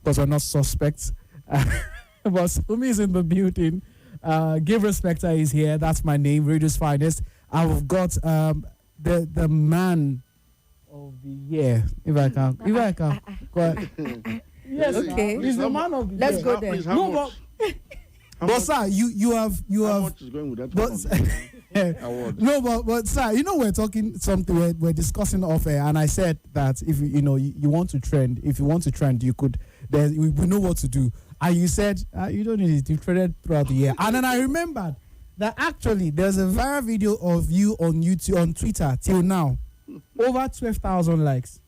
because we're not suspects. But Somi is in the building. Gabriel Spector is here. That's my name, Radio's Finest. I've got the man of the year, if I can. Go ahead. Yes, okay. He's the man of the Let's year. go there. No, but sir, you have. How much is going with that? Award? No, but sir, we're talking something. We're discussing off air, and I said that if you want to trend, you could. We know what to do. And you said you don't need it. You trended throughout the year, and then I remembered that actually there's a viral video of you on YouTube, on Twitter till now, over 12,000 likes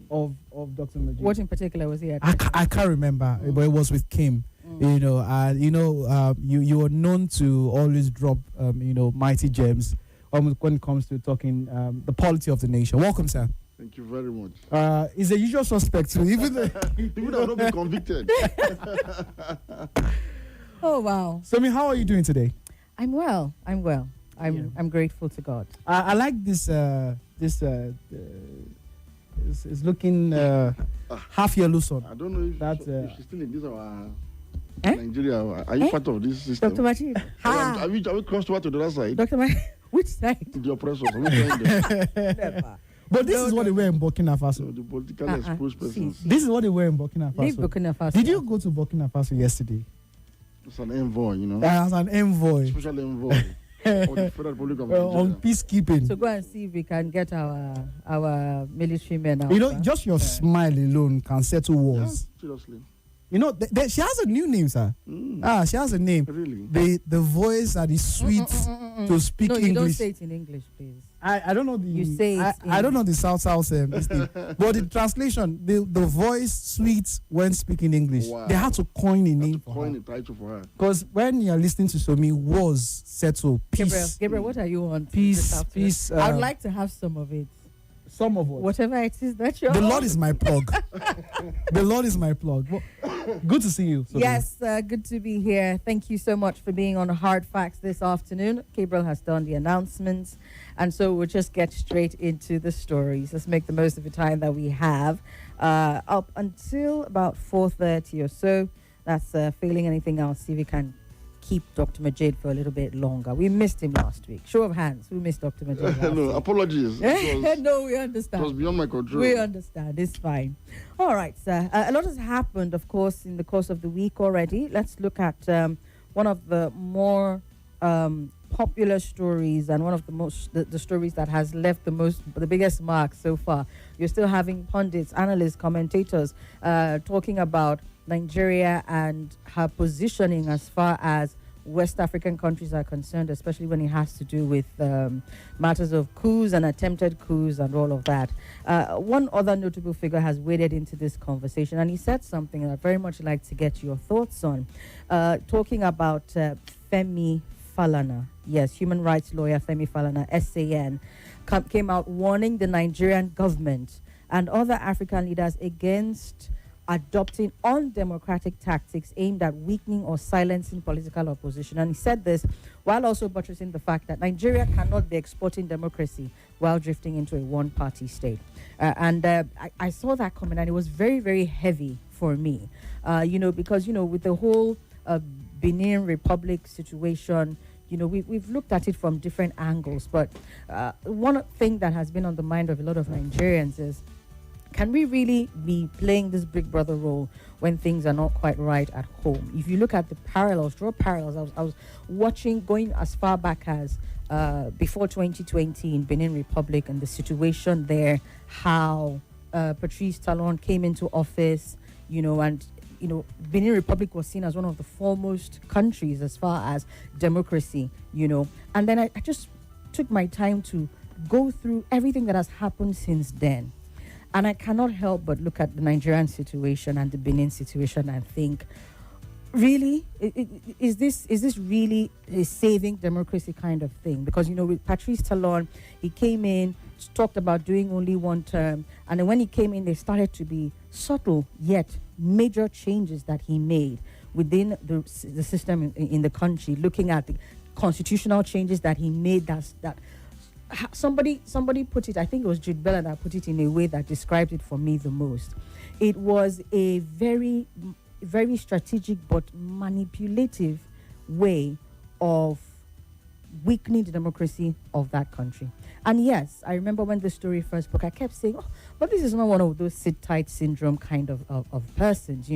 of Dr. Majeed. What in particular was he at? I can't remember, but it was with Kim. You were known to always drop mighty gems when it comes to talking the polity of the nation. Welcome, sir. Thank you very much. He's a usual suspect too, even though people have not been convicted. Oh wow. Somi, how are you doing today? I'm well. I'm grateful to God. I like this. It's looking half yellow sun. I don't know if she's still in this Nigeria. Are you part of this system? Dr. Majeed. Have we crossed over to the other side? Dr. Majeed. Which side? The oppressors. Are we joined them? Never. But this is what they wear in Burkina Faso. The politically exposed persons. This is what they wear in Burkina Faso. Leave Burkina Faso. Did you go to Burkina Faso yesterday? It's an envoy, As an envoy. Special envoy of the Federal Republic of Nigeria. On peacekeeping. So go and see if we can get our military men out. Just your smile alone can settle wars. Yeah, seriously. She has a new name, sir. She has a name. Really? The voice that is sweet to speak English. No, you don't say it in English, please. I don't know the. You say it. I don't know the South this thing. But the translation, the voice sweet when speaking English. Wow. They had to coin a name for coin her. a title for her. Because when you're listening to Somi, was settled. Peace. Gabriel, what are you on? Peace. I would like to have some of it. Some of what? Whatever it is that you're The Lord is my plug. The Lord is my plug. Well, good to see you. Somi. Yes, good to be here. Thank you so much for being on Hard Facts this afternoon. Gabriel has done the announcements, and so we'll just get straight into the stories. Let's make the most of the time that we have. Up until about 4:30 or so. That's failing anything else. See if we can keep Dr. Majeed for a little bit longer. We missed him last week. Show of hands. Who missed Dr. Majeed last No, week? apologies. No, we understand. It was beyond my control. We understand. It's fine. All right, sir. A lot has happened, of course, in the course of the week already. Let's look at one of the more popular stories and one of the stories that has left the biggest mark so far. You're still having pundits, analysts, commentators talking about Nigeria and her positioning as far as West African countries are concerned, especially when it has to do with matters of coups and attempted coups and all of that. One other notable figure has waded into this conversation, and he said something I'd very much like to get your thoughts on, talking about Femi Falana. Yes, human rights lawyer Femi Falana, SAN, came out warning the Nigerian government and other African leaders against adopting undemocratic tactics aimed at weakening or silencing political opposition. And he said this while also buttressing the fact that Nigeria cannot be exporting democracy while drifting into a one-party state. I saw that comment, and it was very, very heavy for me, because, with the whole Benin Republic situation, we've looked at it from different angles. But one thing that has been on the mind of a lot of Nigerians is, can we really be playing this big brother role when things are not quite right at home? If you look at the parallels, draw parallels. I was watching, going as far back as before 2020 in Benin Republic and the situation there, how Patrice Talon came into office, and Benin Republic was seen as one of the foremost countries as far as democracy, And then I just took my time to go through everything that has happened since then. And I cannot help but look at the Nigerian situation and the Benin situation and think, really, is this really a saving democracy kind of thing? Because, with Patrice Talon, he came in, talked about doing only one term. And then when he came in, there started to be subtle yet major changes that he made within the system in the country, looking at the constitutional changes that he made that somebody put it, I think it was Jude Bell that put it in a way that described it for me the most. It was a very, very strategic but manipulative way of weakening the democracy of that country. And yes, I remember when the story first broke, I kept saying, oh, but this is not one of those sit-tight syndrome kind of persons,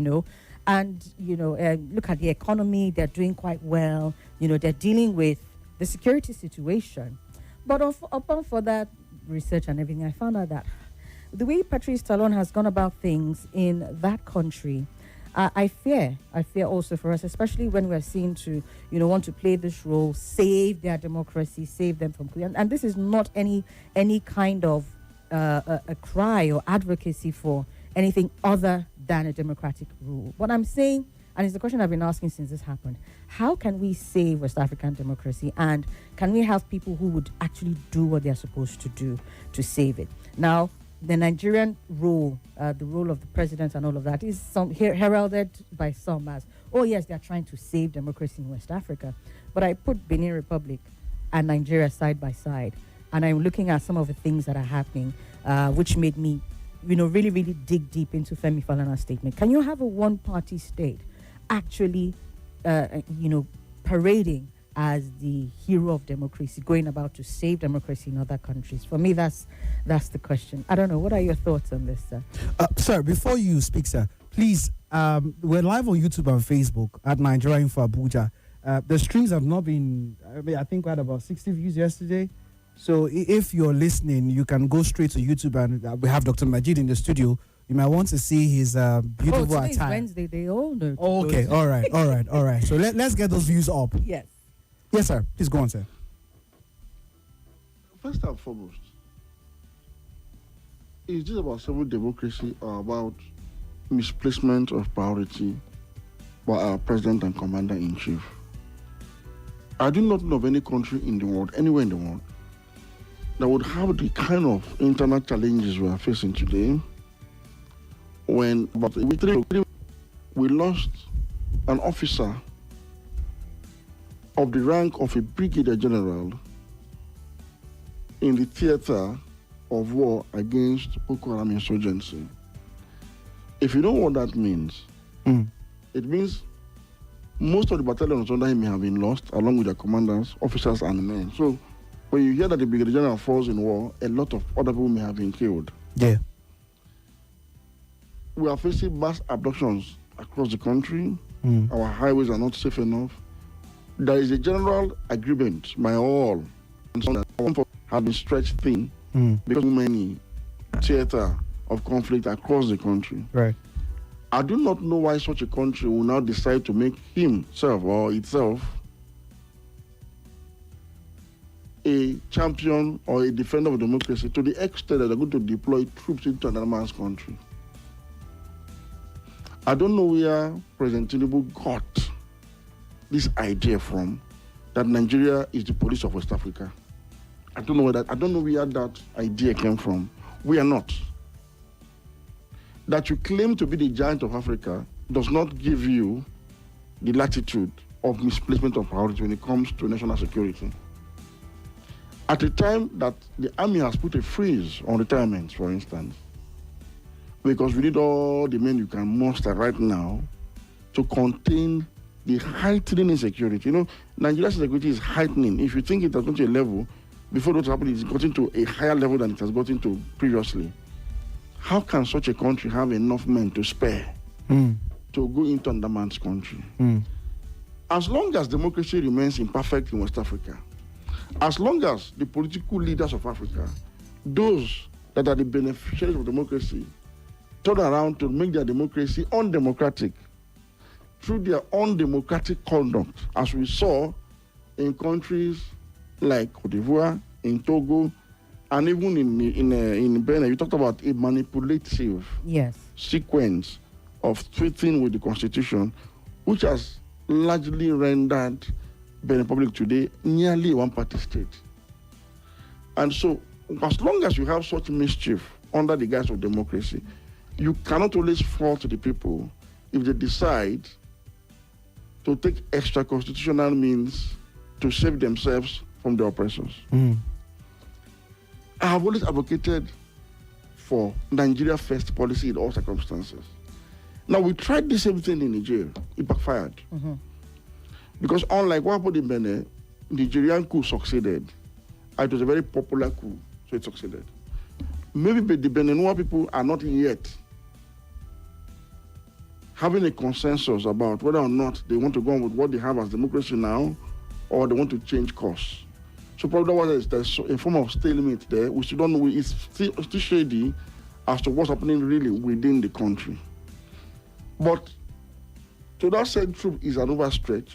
And, look at the economy, they're doing quite well. They're dealing with the security situation. But upon further research and everything, I found out that the way Patrice Talon has gone about things in that country, I fear also for us, especially when we're seen to, want to play this role, save their democracy, save them from Queen. And this is not any kind of a cry or advocacy for anything other than a democratic rule. What I'm saying, and it's the question I've been asking since this happened, how can we save West African democracy, and can we have people who would actually do what they're supposed to do to save it? Now, the Nigerian role, the role of the president and all of that is heralded by some as, oh yes, they're trying to save democracy in West Africa. But I put Benin Republic and Nigeria side by side, and I'm looking at some of the things that are happening, which made me, really, really dig deep into Femi Falana's statement. Can you have a one-party state actually, parading as the hero of democracy, going about to save democracy in other countries? For me, that's the question. I don't know. What are your thoughts on this, sir? Sir, before you speak, sir, please, we're live on YouTube and Facebook at Nigeria Info Abuja. The streams have not been, I think we had about 60 views yesterday. So if you're listening, you can go straight to YouTube, and we have Dr. Majeed in the studio. You might want to see his beautiful today's attire. Wednesday, they all know. Okay, all right. So let's get those views up. Yes. Yes, sir. Please go on, sir. First and foremost, is this about civil democracy or about misplacement of priority by our president and commander-in-chief? I do not know of any country in the world, anywhere in the world, that would have the kind of internal challenges we are facing today, when about a week ago, we lost an officer of the rank of a brigadier general in the theater of war against Boko Haram insurgency. If you know what that means, it means most of the battalions under him have been lost, along with their commanders, officers, and men. So when you hear that the brigadier general falls in war, a lot of other people may have been killed. Yeah. We are facing mass abductions across the country. Our highways are not safe enough. There is a general agreement by all that have been stretched thin because many theater of conflict across the country. Right. I do not know why such a country will now decide to make himself or itself a champion or a defender of democracy to the extent that they're going to deploy troops into another man's country. I don't know where President Tinubu got this idea from, that Nigeria is the police of West Africa. I don't know where that idea came from. We are not. That you claim to be the giant of Africa does not give you the latitude of misplacement of priority when it comes to national security. At a time that the army has put a freeze on retirements, for instance, because we need all the men you can muster right now to contain the heightening insecurity. Nigeria's security is heightening. If you think it has gone to a level, before what happened, it's gotten to a higher level than it has gotten to previously. How can such a country have enough men to spare to go into another man's country? As long as democracy remains imperfect in West Africa, as long as the political leaders of Africa, those that are the beneficiaries of democracy, turn around to make their democracy undemocratic through their undemocratic conduct, as we saw in countries like Cote d'Ivoire, in Togo, and even in Benin. You talked about a manipulative sequence of tweeting with the Constitution, which has largely rendered Benin Republic today nearly a one-party state. And so, as long as you have such mischief under the guise of democracy, you cannot always fault the people if they decide to take extra constitutional means to save themselves from the oppressors. I have always advocated for Nigeria first policy in all circumstances. Now, we tried the same thing in Nigeria. It backfired. Mm-hmm. Because unlike what happened in Benin, Nigerian coup succeeded. And it was a very popular coup, so it succeeded. Maybe the Beninois people are not yet having a consensus about whether or not they want to go on with what they have as democracy now, or they want to change course. So probably there's a form of stalemate there. We still don't know. It's still shady as to what's happening really within the country. But to that said troop is an overstretch.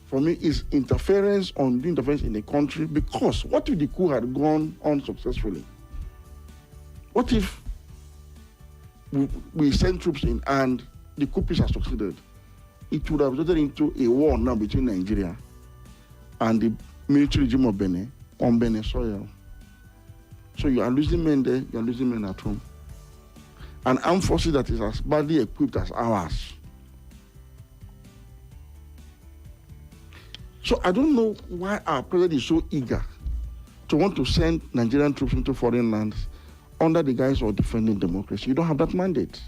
For me, is interference in the country, because what if the coup had gone on successfully? What if we send troops in and the coup has succeeded? It would have resulted into a war now between Nigeria and the military regime of Benin on Benin soil. So you are losing men there, you are losing men at home. An armed forces that is as badly equipped as ours. So I don't know why our president is so eager to want to send Nigerian troops into foreign lands under the guise of defending democracy. You don't have that mandate.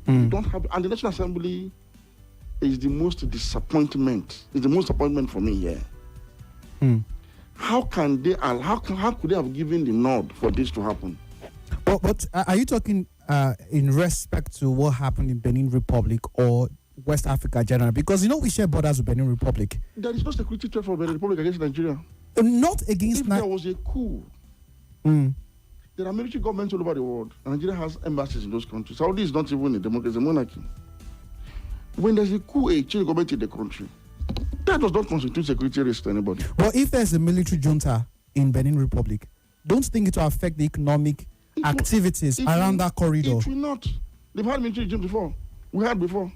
You don't have, and the National Assembly is the most disappointment. It's the most disappointment for me here. How can they? How could they have given the nod for this to happen? But are you talking in respect to what happened in Benin Republic or West Africa generally? Because we share borders with Benin Republic. There is no security threat for Benin Republic against Nigeria. Not against Nigeria. If there was a coup, there are military governments all over the world, and Nigeria has embassies in those countries. Saudi is not even a democracy, it's a monarchy. When there's a coup, a change government in the country, that does not constitute security risk to anybody. Well, if there's a military junta in Benin Republic, don't think it will affect the economic activities around that corridor. It will not. They've had military regimes before. We had before.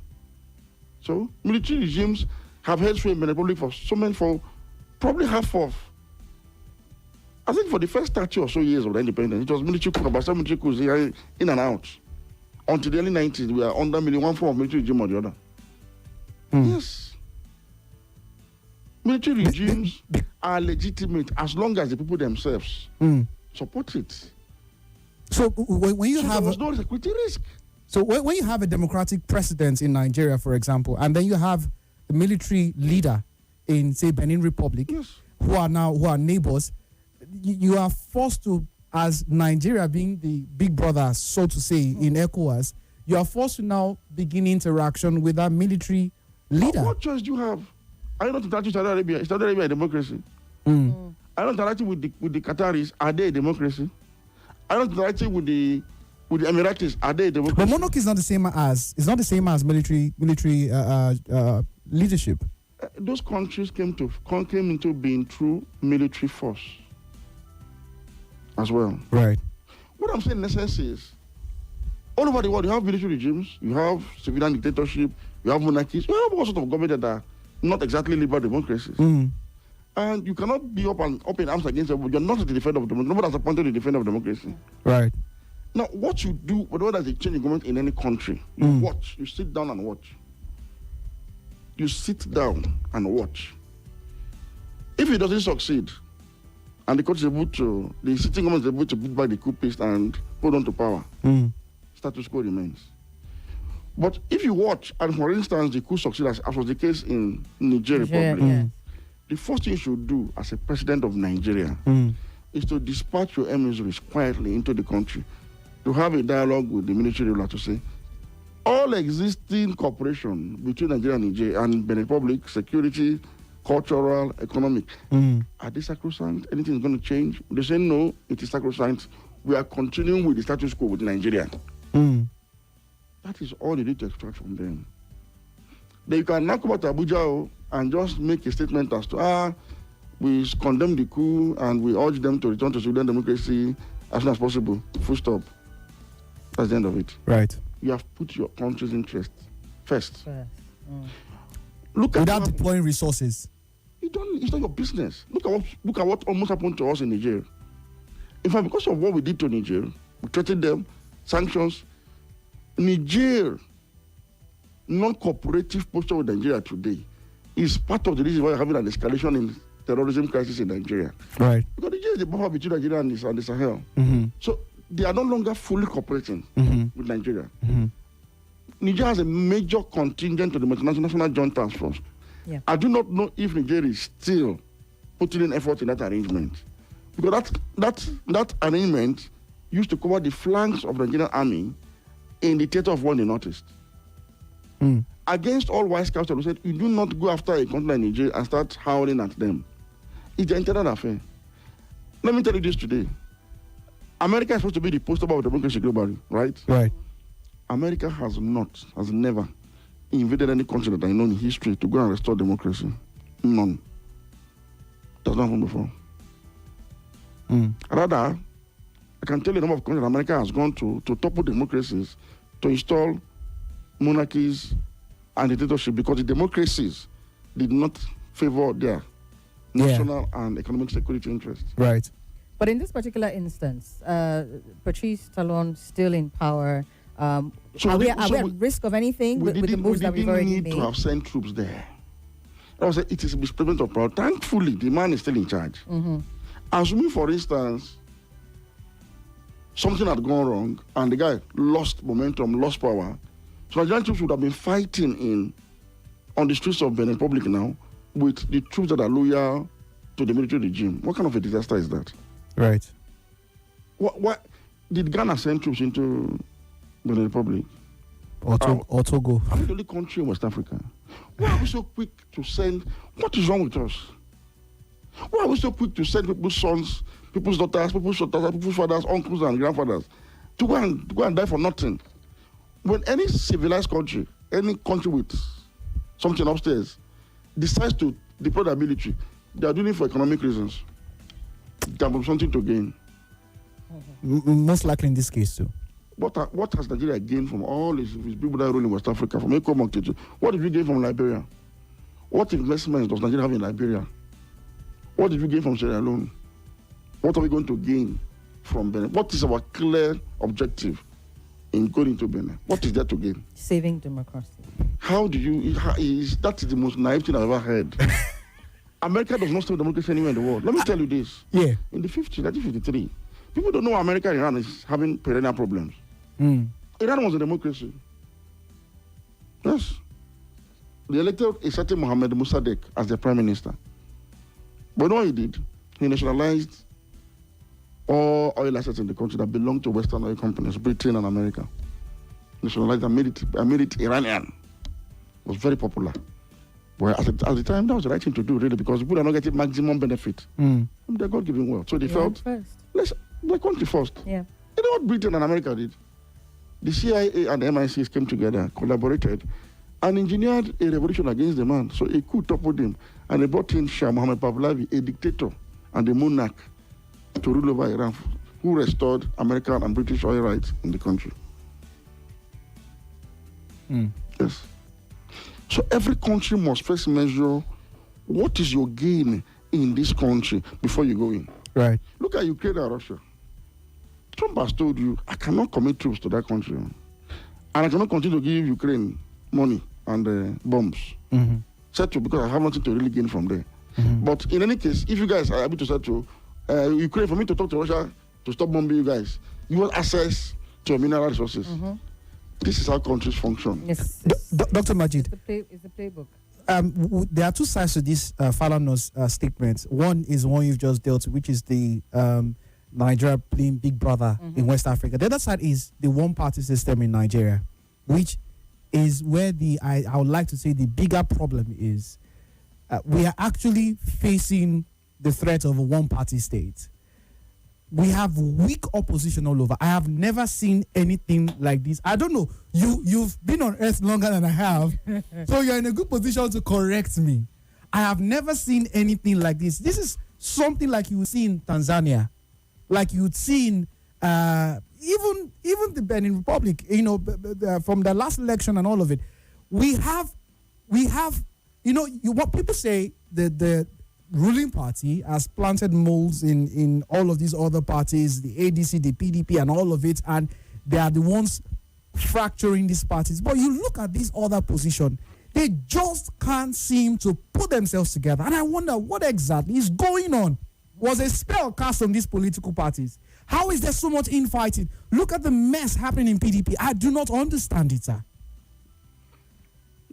So military regimes have held sway in the Republic for probably half of. I think for the first 30 or so years of the independence, it was military coup, about some military coups in and out. Until the early 90s, we are under one form of military regime or the other. Yes. Military regimes are legitimate as long as the people themselves support it. So when you have there was no security risk. So when you have a democratic president in Nigeria, for example, and then you have a military leader in, say, Benin Republic, who are neighbors, you are forced to, as Nigeria being the big brother, so to say, in ECOWAS, you are forced to now begin interaction with that military leader. What choice do you have? Are you not interacting with Saudi Arabia? Is Saudi Arabia a democracy? Are you not interacting with the Qataris? Are they a democracy? Are you not interacting with the Emiratis? Are they a democracy? But monarchy is not the same as military leadership. Those countries came into being through military force as well. Right. What I'm saying in essence is, all over the world, you have military regimes, you have civilian dictatorship, you have monarchies, you have all sorts of government that are not exactly liberal democracies. And you cannot be up in arms against them. You're not the defender of democracy. Nobody has appointed the defender of democracy. Right. Now, what you do, whenever there's a change in government in any country, you watch. You sit down and watch. You sit down and watch. If it doesn't succeed, and the sitting government is able to beat back the coupists and hold on to power, status quo remains. But if you watch, and for instance, the coup succeeds, as was the case in Niger Republic, the first thing you should do as a president of Nigeria is to dispatch your emissaries quietly into the country, to have a dialogue with the military ruler to say, all existing cooperation between Nigeria and Niger and Benin Republic, security, cultural, economic, are they sacrosanct? Anything is going to change? They say no, it is sacrosanct. We are continuing with the status quo with Nigeria. That is all you need to extract from them. Then you can now come out to Abuja and just make a statement as to, we condemn the coup and we urge them to return to civilian democracy as soon as possible. Full stop. That's the end of it. Right. You have put your country's interest first. Without deploying resources. It's not your business. Look at what almost happened to us in Niger. In fact, because of what we did to Niger, we threatened them, sanctions. Niger, non-cooperative posture with Nigeria today, is part of the reason why you're having an escalation in terrorism crisis in Nigeria. Right. Because Nigeria is the buffer between Nigeria and the Sahel. Mm-hmm. So they are no longer fully cooperating with Nigeria. Mm-hmm. Nigeria has a major contingent to the multinational joint task force. Yeah. I do not know if Nigeria is still putting in effort in that arrangement. Because that arrangement used to cover the flanks of the Nigerian army in the theater of war in the Northeast. Mm. Against all wise counsel, we said, you do not go after a country like Nigeria and start howling at them. It's an internal affair. Let me tell you this today. America is supposed to be the poster boy of democracy globally, right? Right. America has never invaded any country that I know in history to go and restore democracy. None. That's not happened before. Mm. Rather, I can tell you the number of countries that America has gone to topple democracies, to install monarchies and dictatorship, because the democracies did not favor their national and economic security interests. Right. But in this particular instance, Patrice Talon still in power. Are we at risk of anything with the moves that we've already made? We didn't need to have sent troops there. I was saying it is a misplacement of power. Thankfully, the man is still in charge. Mm-hmm. Assuming, for instance, something had gone wrong and the guy lost momentum, lost power, so Nigerian troops would have been fighting on the streets of Benin Republic now with the troops that are loyal to the military regime. What kind of a disaster is that? Right. What did Ghana send troops into Benin Republic? Or Togo. Are we the only country in West Africa? Why are we so quick to send? What is wrong with us? Why are we so quick to send people's sons, people's daughters, people's fathers, uncles, and grandfathers to go and die for nothing? When any civilized country, any country with something upstairs, decides to deploy their military, they are doing it for economic reasons. They have something to gain. Most likely in this case too. What has Nigeria gained from all these people that rule in West Africa, from Ecomoc to what did we gain from Liberia? What investments does Nigeria have in Liberia? What did we gain from Sierra Leone? What are we going to gain from Benin? What is our clear objective in going to Benin? What is there to gain? Saving democracy. That is the most naive thing I've ever heard. America does not save democracy anywhere in the world. Let me tell you this. Yeah. In the 50s, 1953, people don't know America and Iran is having perennial problems. Mm. Iran was a democracy. Yes. They elected a certain Mohammed Mossadegh as their prime minister. But what he did, he nationalized all oil assets in the country that belonged to Western oil companies, Britain and America. Nationalized and made it Iranian. It was very popular. Well, at the time, that was the right thing to do, really, because people are not getting maximum benefit. Mm. They're God-giving wealth. So they felt, let's the country first. Yeah. You know what Britain and America did? The CIA and the MI6 came together, collaborated, and engineered a revolution against the man. So a coup toppled him, and they brought in Shah Mohammed Pahlavi, a dictator and a monarch, to rule over Iran, who restored American and British oil rights in the country. Mm. Yes. So every country must first measure what is your gain in this country before you go in. Right. Look at Ukraine and Russia. Trump has told you, I cannot commit troops to that country. And I cannot continue to give Ukraine money and bombs. Mm-hmm. Settle, because I have nothing to really gain from there. Mm-hmm. But in any case, if you guys are able to settle, Ukraine, for me to talk to Russia to stop bombing you guys, you want access to mineral resources. Mm-hmm. This is how countries function. Yes. Dr. Majeed. It's the playbook. There are two sides to this Falanos statement. One is one you've just dealt with, which is the Nigeria playing Big Brother in West Africa. The other side is the one-party system in Nigeria, which is where I would like to say the bigger problem is. We are actually facing the threat of a one-party state. We have weak opposition all over. I have never seen anything like this. I don't know. You've been on earth longer than I have, so you're in a good position to correct me. I have never seen anything like this. This is something like you would see in Tanzania, like you would see in even the Benin Republic. You know, from the last election and all of it, we have. You know, what people say the ruling party has planted moles in all of these other parties, the ADC, the PDP, and all of it, and they are the ones fracturing these parties. But you look at this other position, They just can't seem to put themselves together. And I wonder what exactly is going on. Was a spell cast on these political parties? How is there so much infighting? Look at the mess happening in PDP. I do not understand it, sir.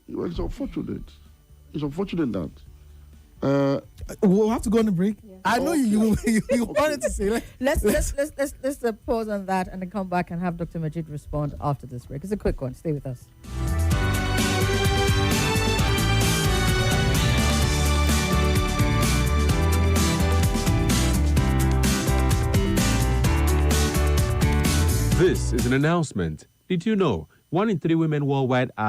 Well, it's unfortunate. It's unfortunate that we'll have to go on a break. Yeah. I know you wanted to say. Let's pause on that and then come back and have Dr. Majeed respond after this break. It's a quick one. Stay with us. This is an announcement. Did you know 1 in 3 women worldwide are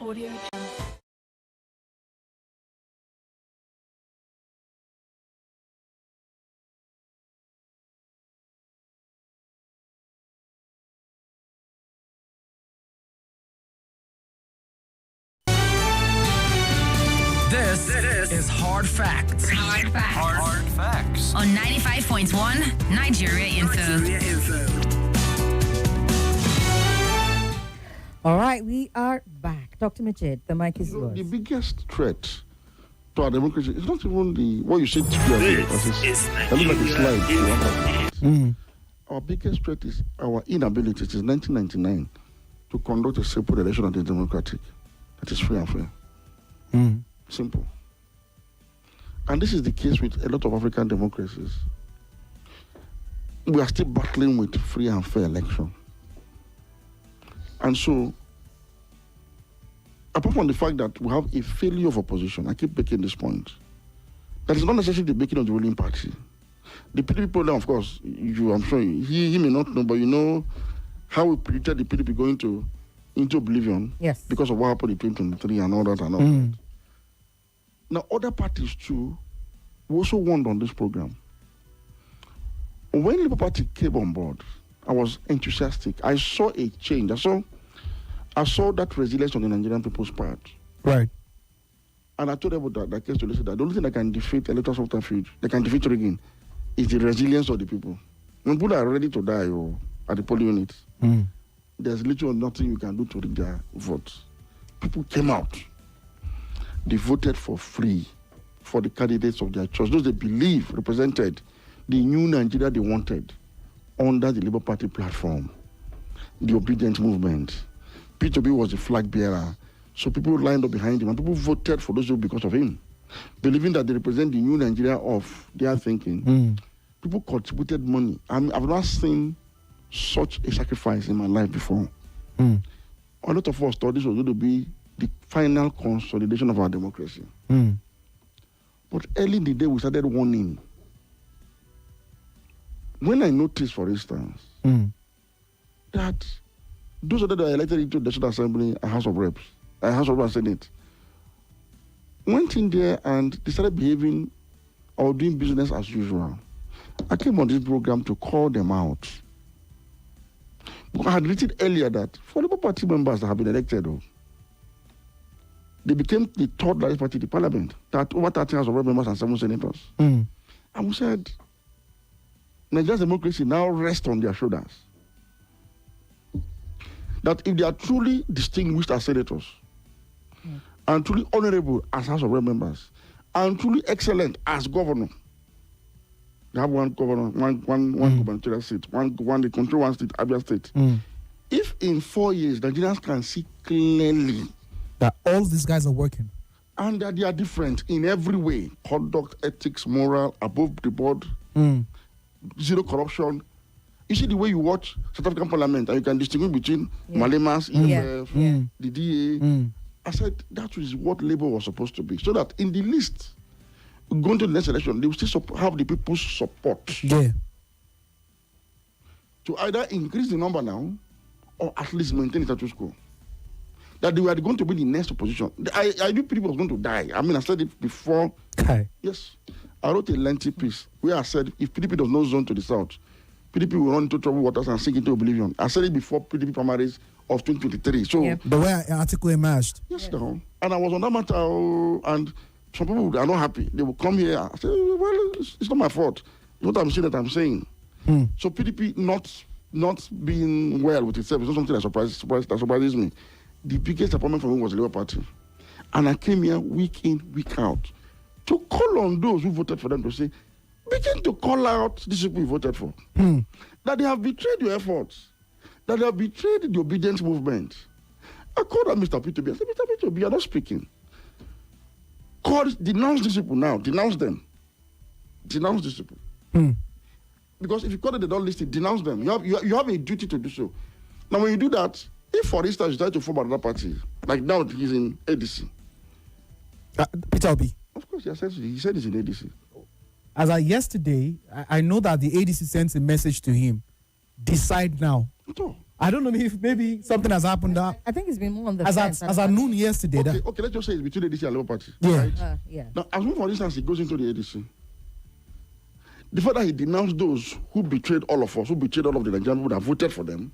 Audio. This is Hard Facts. Hard Facts. Hard Facts. On 95.1 Nigeria Info. All right, we are back. Dr. Majeed, the mic is yours. The biggest threat to our democracy is not even what you said today. Our biggest threat is our inability since 1999 to conduct a simple election that is democratic, that is free and fair. Simple. And this is the case with a lot of African democracies. We are still battling with free and fair election. And so, apart from the fact that we have a failure of opposition, I keep making this point, that is not necessarily the making of the ruling party. The PDP program, of course, I'm sure he may not know, but you know how we predicted the PDP going into oblivion. Yes. Because of what happened in 2023 and all that and all that. Now, other parties too also won on this program. When Labour Party came on board, I was enthusiastic. I saw a change. I saw that resilience on the Nigerian people's part. Right. And I told them that case to listen that the only thing that can defeat electoral subterfuge, they can defeat rigging, is the resilience of the people. When people are ready to die at the polling units, there's literally nothing you can do to rig their votes. People came out. They voted for free for the candidates of their choice. Those they believe represented the new Nigeria they wanted under the Labour Party platform, the obedient movement. P2B was the flag bearer. So people lined up behind him and people voted for those people because of him, believing that they represent the new Nigeria of their thinking. People contributed money. I've not seen such a sacrifice in my life before. A lot of us thought this was going to be the final consolidation of our democracy. But early in the day, we started warning. When I noticed, for instance, that those that are elected into the National Assembly and House of Reps, House of Reps and Senate, went in there and they started behaving or doing business as usual. I came on this program to call them out. Because I had written earlier that for Labour Party members that have been elected, they became the third largest party in the parliament, that over 30 House of Reps members and 7 senators. And we said, Nigeria's democracy now rests on their shoulders. That if they are truly distinguished as senators, and truly honorable as House of Reps members, and truly excellent as governor, they have one governor, one gubernatorial seat, they control one state, Abia State. If in 4 years Nigerians can see clearly that all these guys are working, and that they are different in every way, conduct, ethics, moral, above the board, zero corruption, You see the way you watch South African Parliament, and you can distinguish between Malemas, EFF, the DA. I said that is what Labour was supposed to be, so that in the list going to the next election, they will still have the people's support. Yeah. To either increase the number now, or at least maintain the status quo. That they were going to be the next opposition. I knew people were going to die. I mean, I said it before. Okay. Yes. I wrote a lengthy piece where I said if PDP does not zone to the south, PDP will run into troubled waters and sink into oblivion. I said it before PDP primaries of 2023. So the way the article emerged. Yes, no. And I was on that matter, and some people are not happy. They will come here. I said, well, it's not my fault. It's what I'm saying that I'm saying. So PDP not being well with itself is not something that surprises me. The biggest appointment for me was the Labour Party. And I came here week in, week out to call on those who voted for them to say, begin to call out these people you voted for. That they have betrayed your efforts. That they have betrayed the obedience movement. I called on Mr. P2B. I said, Mr. P2B, you're not speaking. Denounce these people now. Denounce them. Denounce these people. Because if you call it, they don't listen, denounce them. You have a duty to do so. Now, when you do that, if, for instance, you try to form another party, like now he's in ADC. Peter Obi. Of course, he said he's in ADC. As of yesterday, I know that the ADC sent a message to him. Decide now. I don't know if maybe something has happened. I think it's been more on the as at noon yesterday. Okay, let's just say it's between ADC and Labour Party. Yeah. Right? Now, as for instance, he goes into the ADC. The fact that he denounced those who betrayed all of us, who betrayed all of the Nigerian people that voted for them,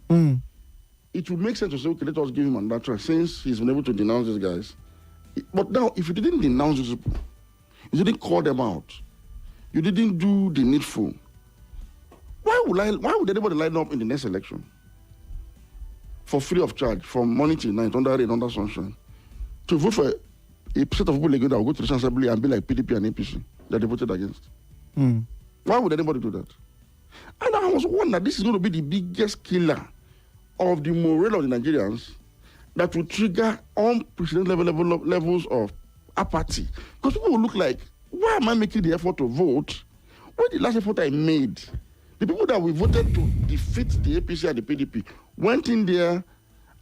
it would make sense to say, okay, let us give him another try, since he's been able to denounce these guys. But now, if you didn't denounce these people, you didn't call them out, you didn't do the needful, why would anybody line up in the next election for free of charge, from morning till night, under rain, under sunshine, to vote for a set of people that will go to the Assembly and be like PDP and APC that they voted against? Why would anybody do that? And I was wondering that this is going to be the biggest killer of the morale of the Nigerians that will trigger unprecedented levels of apathy. Because people will look like, why am I making the effort to vote? What the last effort I made? The people that we voted to defeat the APC and the PDP went in there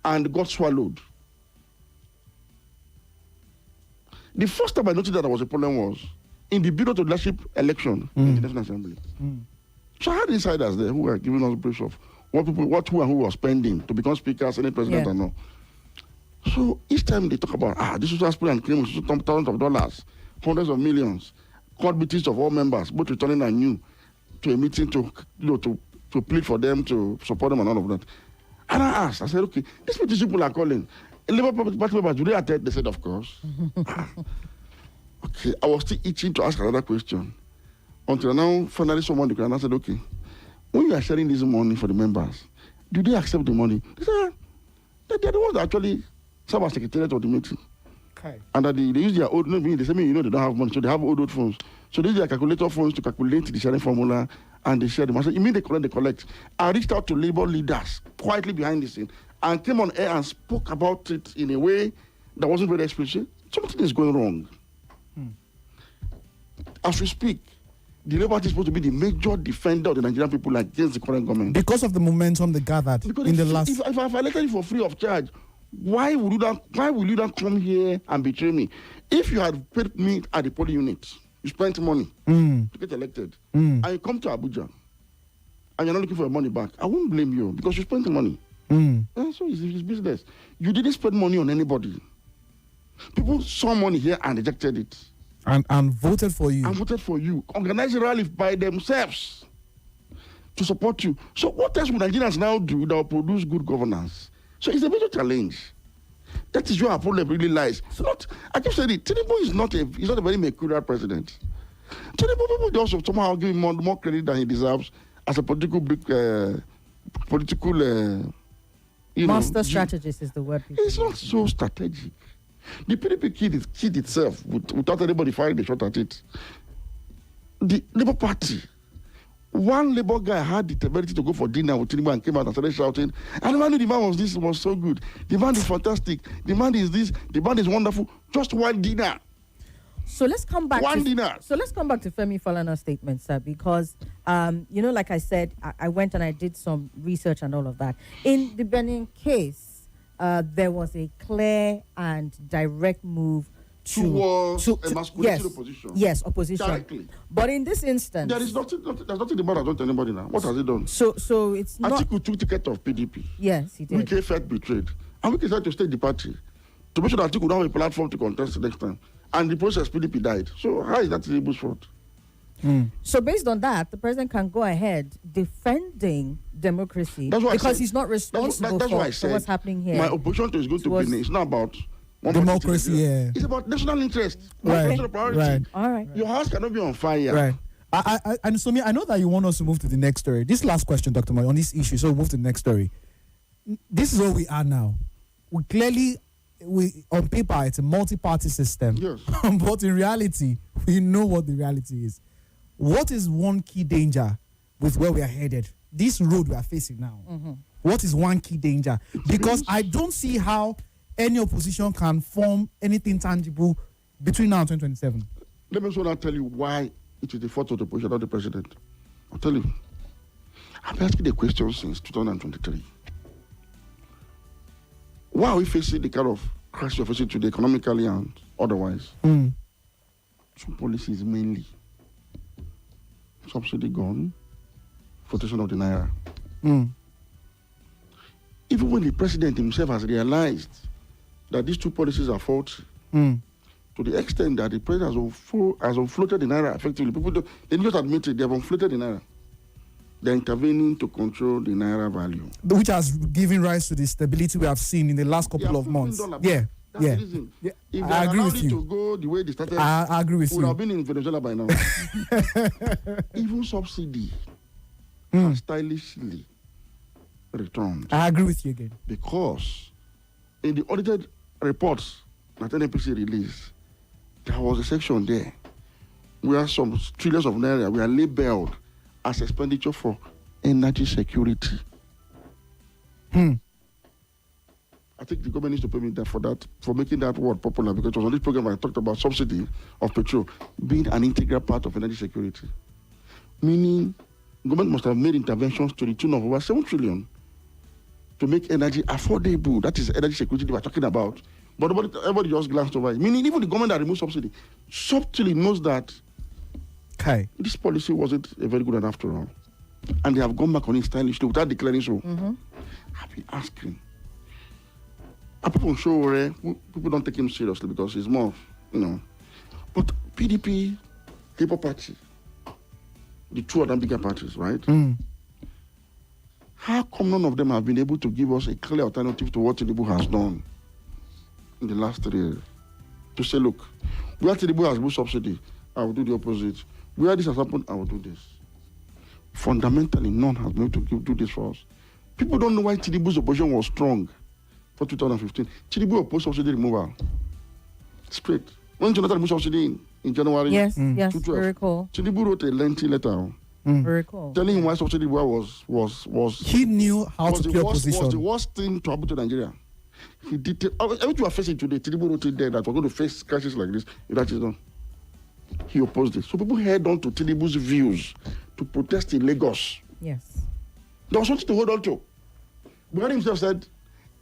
and got swallowed. The first time I noticed that there was a problem was in the build-up to leadership election in the National Assembly. So I had insiders there who were giving us briefs of who and who was spending to become speaker, Senate president, and all. So each time they talk about, this was aspirant claim thousands of dollars, hundreds of millions, court meetings of all members, both returning and new, to a meeting to plead for them, to support them and all of that. And I asked, I said, okay, these people are calling. Labour Party members, do they attend? They said, of course. Okay, I was still itching to ask another question. Until now, finally someone declared, and I said, okay, when you are sharing this money for the members, do they accept the money? They said, they're the ones that actually serve as secretariat of the meeting. Okay. And that they use their old, they say, they don't have money, so they have old phones. So they use their calculator phones to calculate the sharing formula, and they share them. I said, you mean they collect? I reached out to Labour leaders quietly behind the scene and came on air and spoke about it in a way that wasn't very explicit. Something is going wrong. As we speak, the Labour Party is supposed to be the major defender of the Nigerian people against the current government. Because of the momentum they gathered in the last... If I violated you for free of charge, why will you not come here and betray me? If you had paid me at the polling unit, you spent money to get elected, and you come to Abuja, and you're not looking for your money back, I won't blame you because you spent the money. So it's business. You didn't spend money on anybody. People saw money here and rejected it. And voted for you. And voted for you. Organized rallies by themselves to support you. So what else would Nigerians now do that will produce good governance? So it's a major challenge. That is where our problem really lies. I keep saying it, Tinubu is not a very mercurial president. Tinubu, people just somehow give him more credit than he deserves as a political master strategist is the word. It's not so strategic. The PDP killed itself without anybody firing the shot at it. The Labour Party, one Labour guy had the temerity to go for dinner with Tinubu and came out and started shouting, and the man knew the man was so good. The man is fantastic. The man is this. The man is wonderful. Just one dinner. So let's come back. One dinar. So let's come back to Femi Falana's statement, sir, because like I said, I went and I did some research and all of that. In the Benin case, there was a clear and direct move towards emasculating opposition. Yes, opposition. Directly. But in this instance, There's nothing the man has done to anybody now. What has he done? So it's not. Atiku took ticket of PDP. Yes, he did. Wike felt betrayed. And Wike decided to stay the party to make sure that Atiku would have a platform to contest next time. And the process, PDP died. So how is that Tinubu's fault? So based on that, the president can go ahead defending democracy because he's not responsible for what's happening here. My opposition to is going to Benin. It's not about democracy. Yeah, it's about national interest. Right. Right. All right. Your house cannot be on fire. Right. And Somi, I know that you want us to move to the next story. This last question, Dr. Moy, on this issue. So we'll move to the next story. This is where we are now. We on paper it's a multi-party system. Yes. But in reality, we know what the reality is. What is one key danger with where we are headed? This road we are facing now. What is one key danger? Because I don't see how any opposition can form anything tangible between now and 2027. Let me now tell you why it is the fault of the opposition, not the president. I'll tell you. I've been asking the question since 2023. Why are we facing the kind of crisis we're facing today, economically and otherwise? Two policies mainly. Subsidy gone, flotation of the naira. Even when the president himself has realized that these two policies are faulty, to the extent that the president has inflated the naira effectively, people they just admit it, they have inflated the naira. They're intervening to control the naira value, which has given rise to the stability we have seen in the last couple of months. Yeah. That's the reason. Yeah. If I agree with you. To go the way they started, I agree with we you. would have been in Venezuela by now. Even subsidy are stylishly returned. I agree with you again. Because in the audited reports that NNPC released, there was a section there where some trillions of naira were labeled as expenditure for energy security. I think the government needs to pay me for making that word popular, because it was on this program I talked about subsidy of petrol being an integral part of energy security. Meaning, government must have made interventions to the tune of over 7 trillion to make energy affordable. That is energy security they were talking about. But everybody just glanced over it. Meaning, even the government that removed subsidy subtly knows that this policy wasn't a very good one after all. And they have gone back on it stylishly without declaring so. I've been asking. And people show where people don't take him seriously because he's more, But PDP, Labour Party, the two other bigger parties, right? How come none of them have been able to give us a clear alternative to what Tinubu has done in the last 3 years? To say, look, where Tinubu has moved subsidy, I will do the opposite. Where this has happened, I will do this. Fundamentally, none has been able to do this for us. People don't know why Tinubu's opposition was strong for 2015. Tinubu opposed subsidy removal. Straight. When Jonathan removed subsidy in January, yes, very cool. Tinubu wrote a lengthy letter. Very cool. Telling him why subsidy was he knew how to play opposition. Was the worst thing to happen to Nigeria. He did everything we are facing today. Tinubu wrote it there that we're going to face crisis like this if that is done. He opposed it. So people head on to Tinubu's views to protest in Lagos. Yes. There was something to hold on to. Buhari himself said,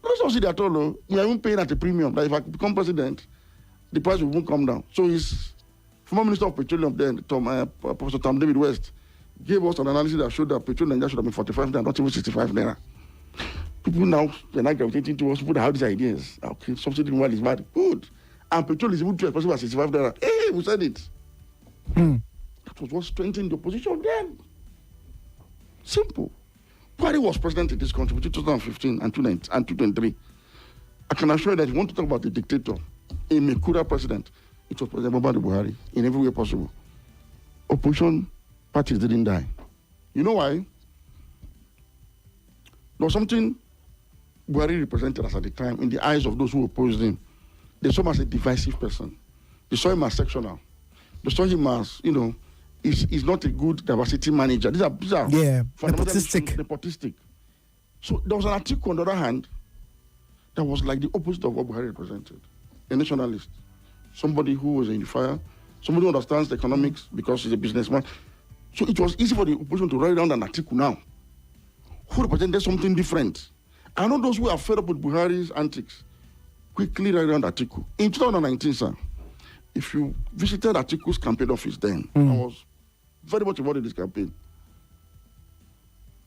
"No subsidy at all. No. We are even paying at a premium. That if I become president, the price will come down." So his former Minister of Petroleum then, Professor Tom David West, gave us an analysis that showed that petrol in Nigeria should have been 45 naira, not even 65 naira. People now are not gravitating towards people that have these ideas. Okay, subsidy removal is bad. Good. And petrol is even too expensive at 65 naira. Hey, we said it. That was what strengthened the opposition then. Simple. Buhari was president in this country between 2015 and 2023. I can assure you that if you want to talk about the dictator, a Mekura president, it was President Muhammadu Buhari in every way possible. Opposition parties didn't die. You know why? There was something Buhari represented us at the time in the eyes of those who opposed him. They saw him as a divisive person. They saw him as sectional. They saw him as, he's not a good diversity manager. These are nepotistic. So there was an article on the other hand that was like the opposite of what Buhari represented. A nationalist. Somebody who was a unifier, Somebody who understands the economics because he's a businessman. So it was easy for the opposition to write down an article now who represented something different. I know those who are fed up with Buhari's antics quickly write down the article. In 2019, sir, if you visited Atiku's campaign office then, I was very much involved in this campaign.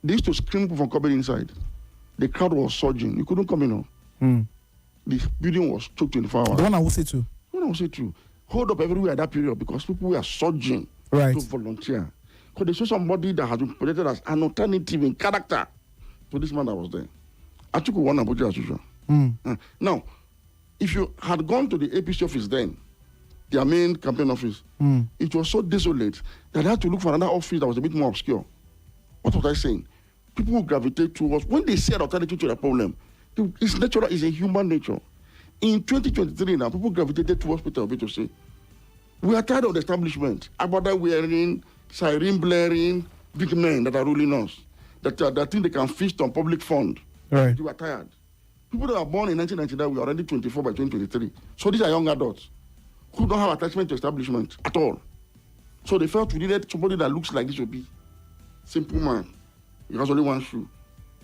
They used to scream from coming inside. The crowd was surging. You couldn't come in. The building was choked 24 hours. The one I will say too. The one I will say too. Hold up everywhere at that period because people were surging Right. to volunteer. Because they saw somebody that has been projected as an alternative in character to this man that was there. Atiku won Abuja as usual. Now, if you had gone to the APC office then, their main campaign office, it was so desolate that they had to look for another office that was a bit more obscure. What was I saying? People will gravitate towards, when they see an alternative to the problem, it's natural, it's a human nature. In 2023 now, people gravitated towards Peter Obi to say, we are tired of the establishment. Abada wearing, siren blaring, big men that are ruling us, that think they can feast on public fund. Right. We are tired. People that are born in 1999, we are already 24 by 2023. So these are young adults who don't have attachment to establishment at all. So they felt we needed somebody that looks like this would be. Simple man. He has only one shoe.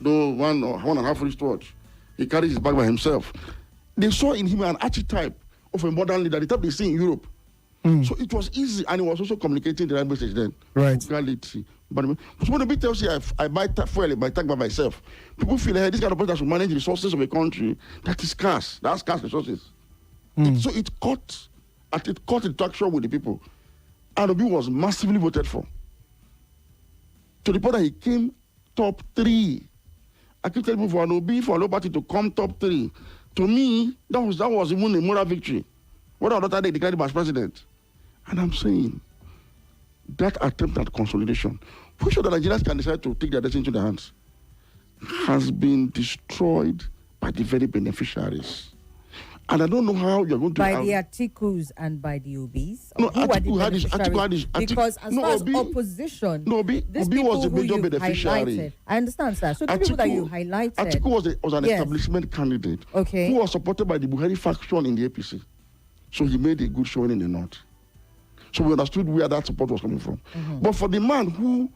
No one or 1.5 wristwatch. He carries his bag by himself. They saw in him an archetype of a modern leader, the type they see in Europe. So it was easy, and he was also communicating the right message then. Right. But when the big tells you I buy fuel, I buy tank by myself, people feel like this kind of person should manage resources of a country that is scarce. That's scarce resources. So it caught the traction with the people. And Obi was massively voted for. To the point that he came top 3. I keep telling people for an Obi, for a low party to come top 3. To me, that was even a moral victory. What other they declared him as president? And I'm saying that attempt at consolidation, which sure that Nigerians can decide to take their destiny into their hands, has been destroyed by the very beneficiaries. And I don't know how you're going to... By the Atikus and by the Obis? No, who are the Atiku had his... Because as far as opposition... No, Obi was a major beneficiary. I understand, sir. So the people that you highlighted... Atiku was an establishment candidate who was supported by the Buhari faction in the APC. So he made a good showing in the north. So we understood where that support was coming from. But for the man who,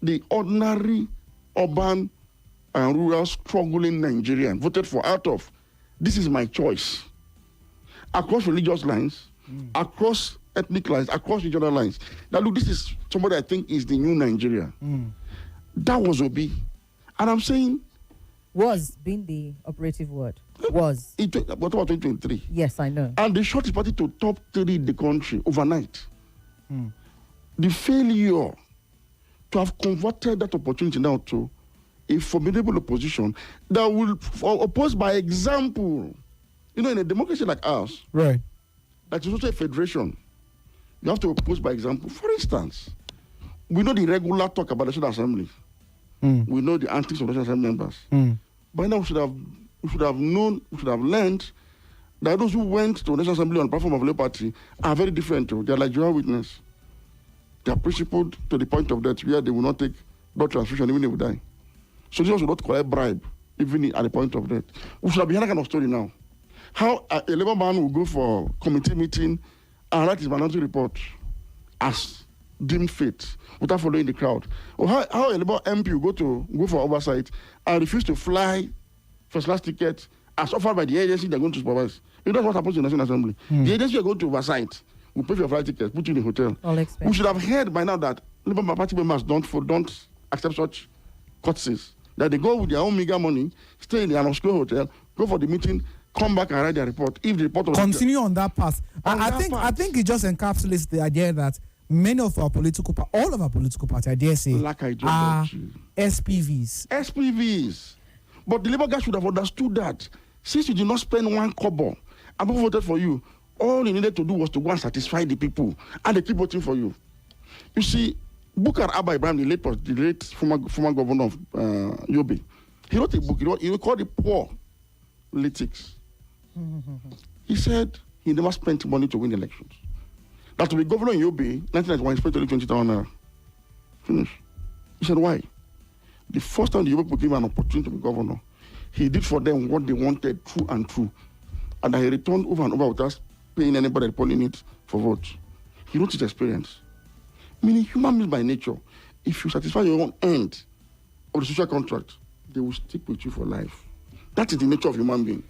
the ordinary urban and rural struggling Nigerian voted for out of, this is my choice. Across religious lines, across ethnic lines, across regional lines. Now look, this is somebody I think is the new Nigeria. That was Obi. And I'm saying... Was being the operative word. Was. What about 2023? Yes, I know. And they shot his party to top 3 in the country overnight. The failure to have converted that opportunity now to a formidable opposition that will oppose by example. You know, in a democracy like ours, right, that is also a federation, you have to oppose by example. For instance, we know the regular talk about the National Assembly. We know the antics of the National Assembly members. By now, we should have learned that those who went to the National Assembly on the platform of Labour Party are very different. They are like Jehovah's Witness. They are principled to the point of death where they will not take blood transfusion even if they die. So these will not collect bribe even at the point of death. We should have behind that kind of story now. How a Labour man will go for committee meeting and write his minority report as deemed fit without following the crowd. Or how a Labour MP will go for oversight and refuse to fly first-class ticket as offered by the agency they're going to supervise. You know what happens in the National Assembly? The agency you're going to oversight will pay for your flight ticket, put you in a hotel. We should have heard by now that Labour Party members don't accept such courtesies. That they go with their own meager money, stay in an obscure hotel, go for the meeting, come back and write their report. If the report was continue on that path. I think it just encapsulates the idea that many of our all of our political parties, I dare say, are SPVs. SPVs. But the Labour guys should have understood that. Since you did not spend 1 kobo and people voted for you, all you needed to do was to go and satisfy the people. And they keep voting for you. You see, Bukar Abba Ibrahim, the late former governor of Yobe, he wrote a book. He called it Poor Politics. He said he never spent money to win elections. That to be governor in Yobe, 1991, he spent only 20,000 naira. Finish. He said, why? The first time the Yobe people gave him an opportunity to be governor, he did for them what they wanted, true and true. And he returned over and over without paying anybody polling it for votes. He wrote his experience. Meaning, human beings by nature, if you satisfy your own end of the social contract, they will stick with you for life. That is the nature of human being.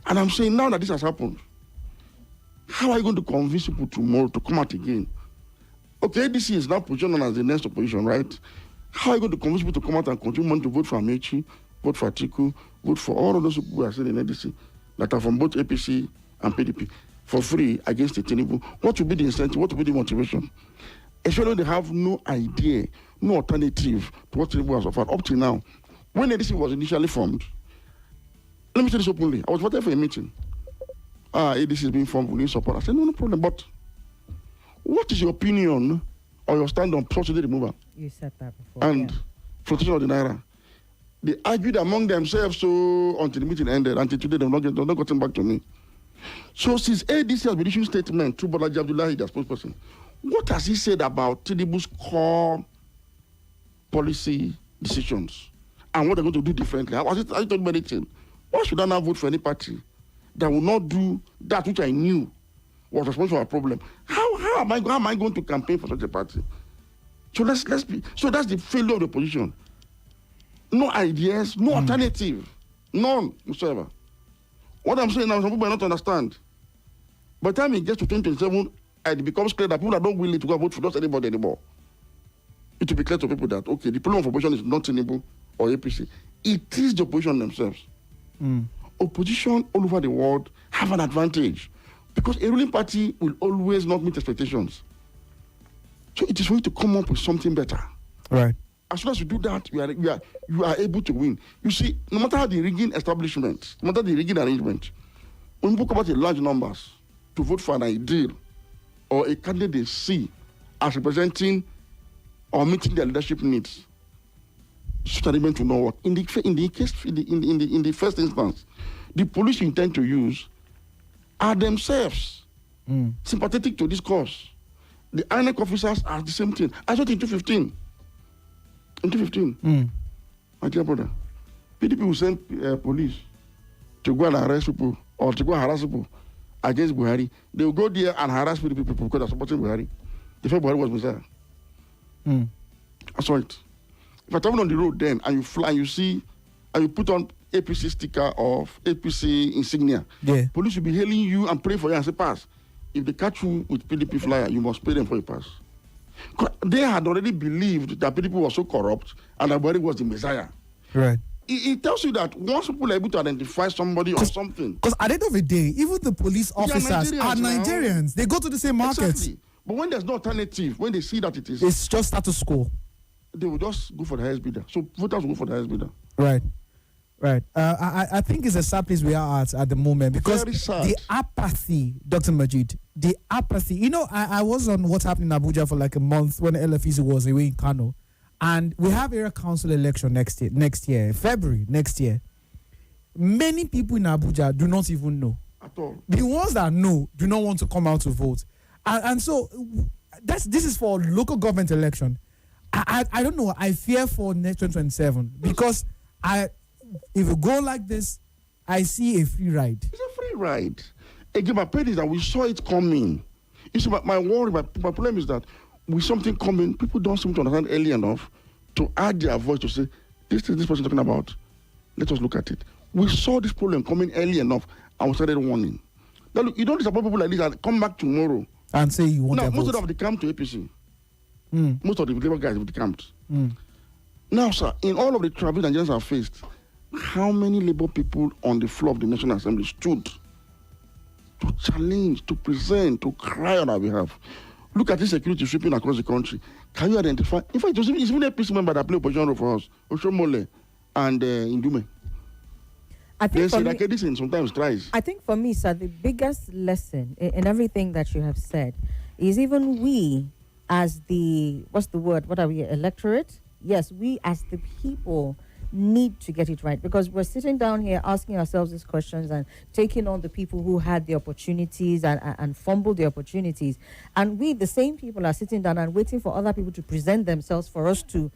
And I'm saying now that this has happened, how are you going to convince people tomorrow to come out again? Okay, ADC is now positioned as the next opposition, right? How are you going to convince people to come out and continue to vote for Amechi, vote for Atiku, vote for all of those people who are still in ADC that are from both APC and PDP for free against the Tinubu? What will be the incentive? What will be the motivation? Especially when they have no idea, no alternative to what Tinubu has offered up till now. When ADC was initially formed, let me say this openly, I was voting for a meeting. ADC is being formed, we need support. I said, no problem, but what is your opinion or your stand on subsidy removal? You said that before. And flotation of the Naira. They argued among themselves so until the meeting ended. Until today, they've not gotten back to me. So since ADC has been issuing statement to Bolaji Abdullahi, the spokesperson, what has he said about Tinubu's core policy decisions and what they're going to do differently? Has he told me anything? Why should I now vote for any party that will not do that which I knew was responsible for a problem? How am I going to campaign for such a party? So let's be. So that's the failure of the opposition. No ideas, no alternative, none whatsoever. What I'm saying now, some people may not understand. By the time it gets to 2027, it becomes clear that people are not willing to go vote for just anybody anymore. It will be clear to people that okay, the problem of opposition is not Tinubu or APC. It is the opposition themselves. Opposition all over the world have an advantage because a ruling party will always not meet expectations. So it is for you to come up with something better. Right. As soon as you do that, you are able to win. You see, no matter how the rigging establishment, no matter the rigging arrangement, when you talk about the large numbers to vote for an ideal or a candidate they see as representing or meeting their leadership needs, such arrangement will not work. In the first instance, the police you intend to use are themselves sympathetic to this cause. The INEC officers are the same thing. I saw it in 2015. In 2015, my dear brother, PDP will send police to go and arrest people or to go and harass people against Buhari. They will go there and harass PDP people because they're supporting Buhari. They felt Buhari was Messiah. I saw it. If I travel on the road then and you fly, you see, and you put on APC sticker of APC insignia, police will be hailing you and praying for you and say, pass. If they catch you with PDP flyer, you must pay them for a pass. They had already believed that PDP was so corrupt and that Buhari was the Messiah. Right. It tells you that once people are able to identify somebody or something. Because at the end of the day, even the police officers are Nigerians. They go to the same markets. Exactly. But when there's no alternative, when they see that it's just status quo, they will just go for the highest bidder. So voters will go for the highest bidder. Right. Right. I think it's a sad place we are at the moment because the apathy, Dr. Majeed, the apathy. You know, I was on What's Happening in Abuja for like a month when LFEC was away in Kano, and we have area council election next year, February next year. Many people in Abuja do not even know. At all. The ones that know do not want to come out to vote. And so this is for local government election. I don't know. I fear for next 2027 because if you go like this, I see a free ride. It's a free ride. Again, my pain is that we saw it coming. You see, my worry, my problem is that with something coming, people don't seem to understand early enough to add their voice to say, this is this person talking about. Let us look at it. We saw this problem coming early enough and we started warning. Now, look, you don't disappoint people like this and come back tomorrow and say you want now, most vote. of them, they come to APC. Most of the Labour guys have camped. Now, sir, in all of the troubles Nigerians have faced, how many Labour people on the floor of the National Assembly stood to challenge, to present, to cry on our behalf? Look at this security sweeping across the country. Can you identify? In fact, it's even a peace member that played opposition role for us, Oshomole and Indume. I think sometimes tries. I think for me, sir, the biggest lesson in everything that you have said is even we as the, what are we, electorate? Yes, we as the people need to get it right because we're sitting down here asking ourselves these questions and taking on the people who had the opportunities and fumbled the opportunities. And we, the same people, are sitting down and waiting for other people to present themselves for us to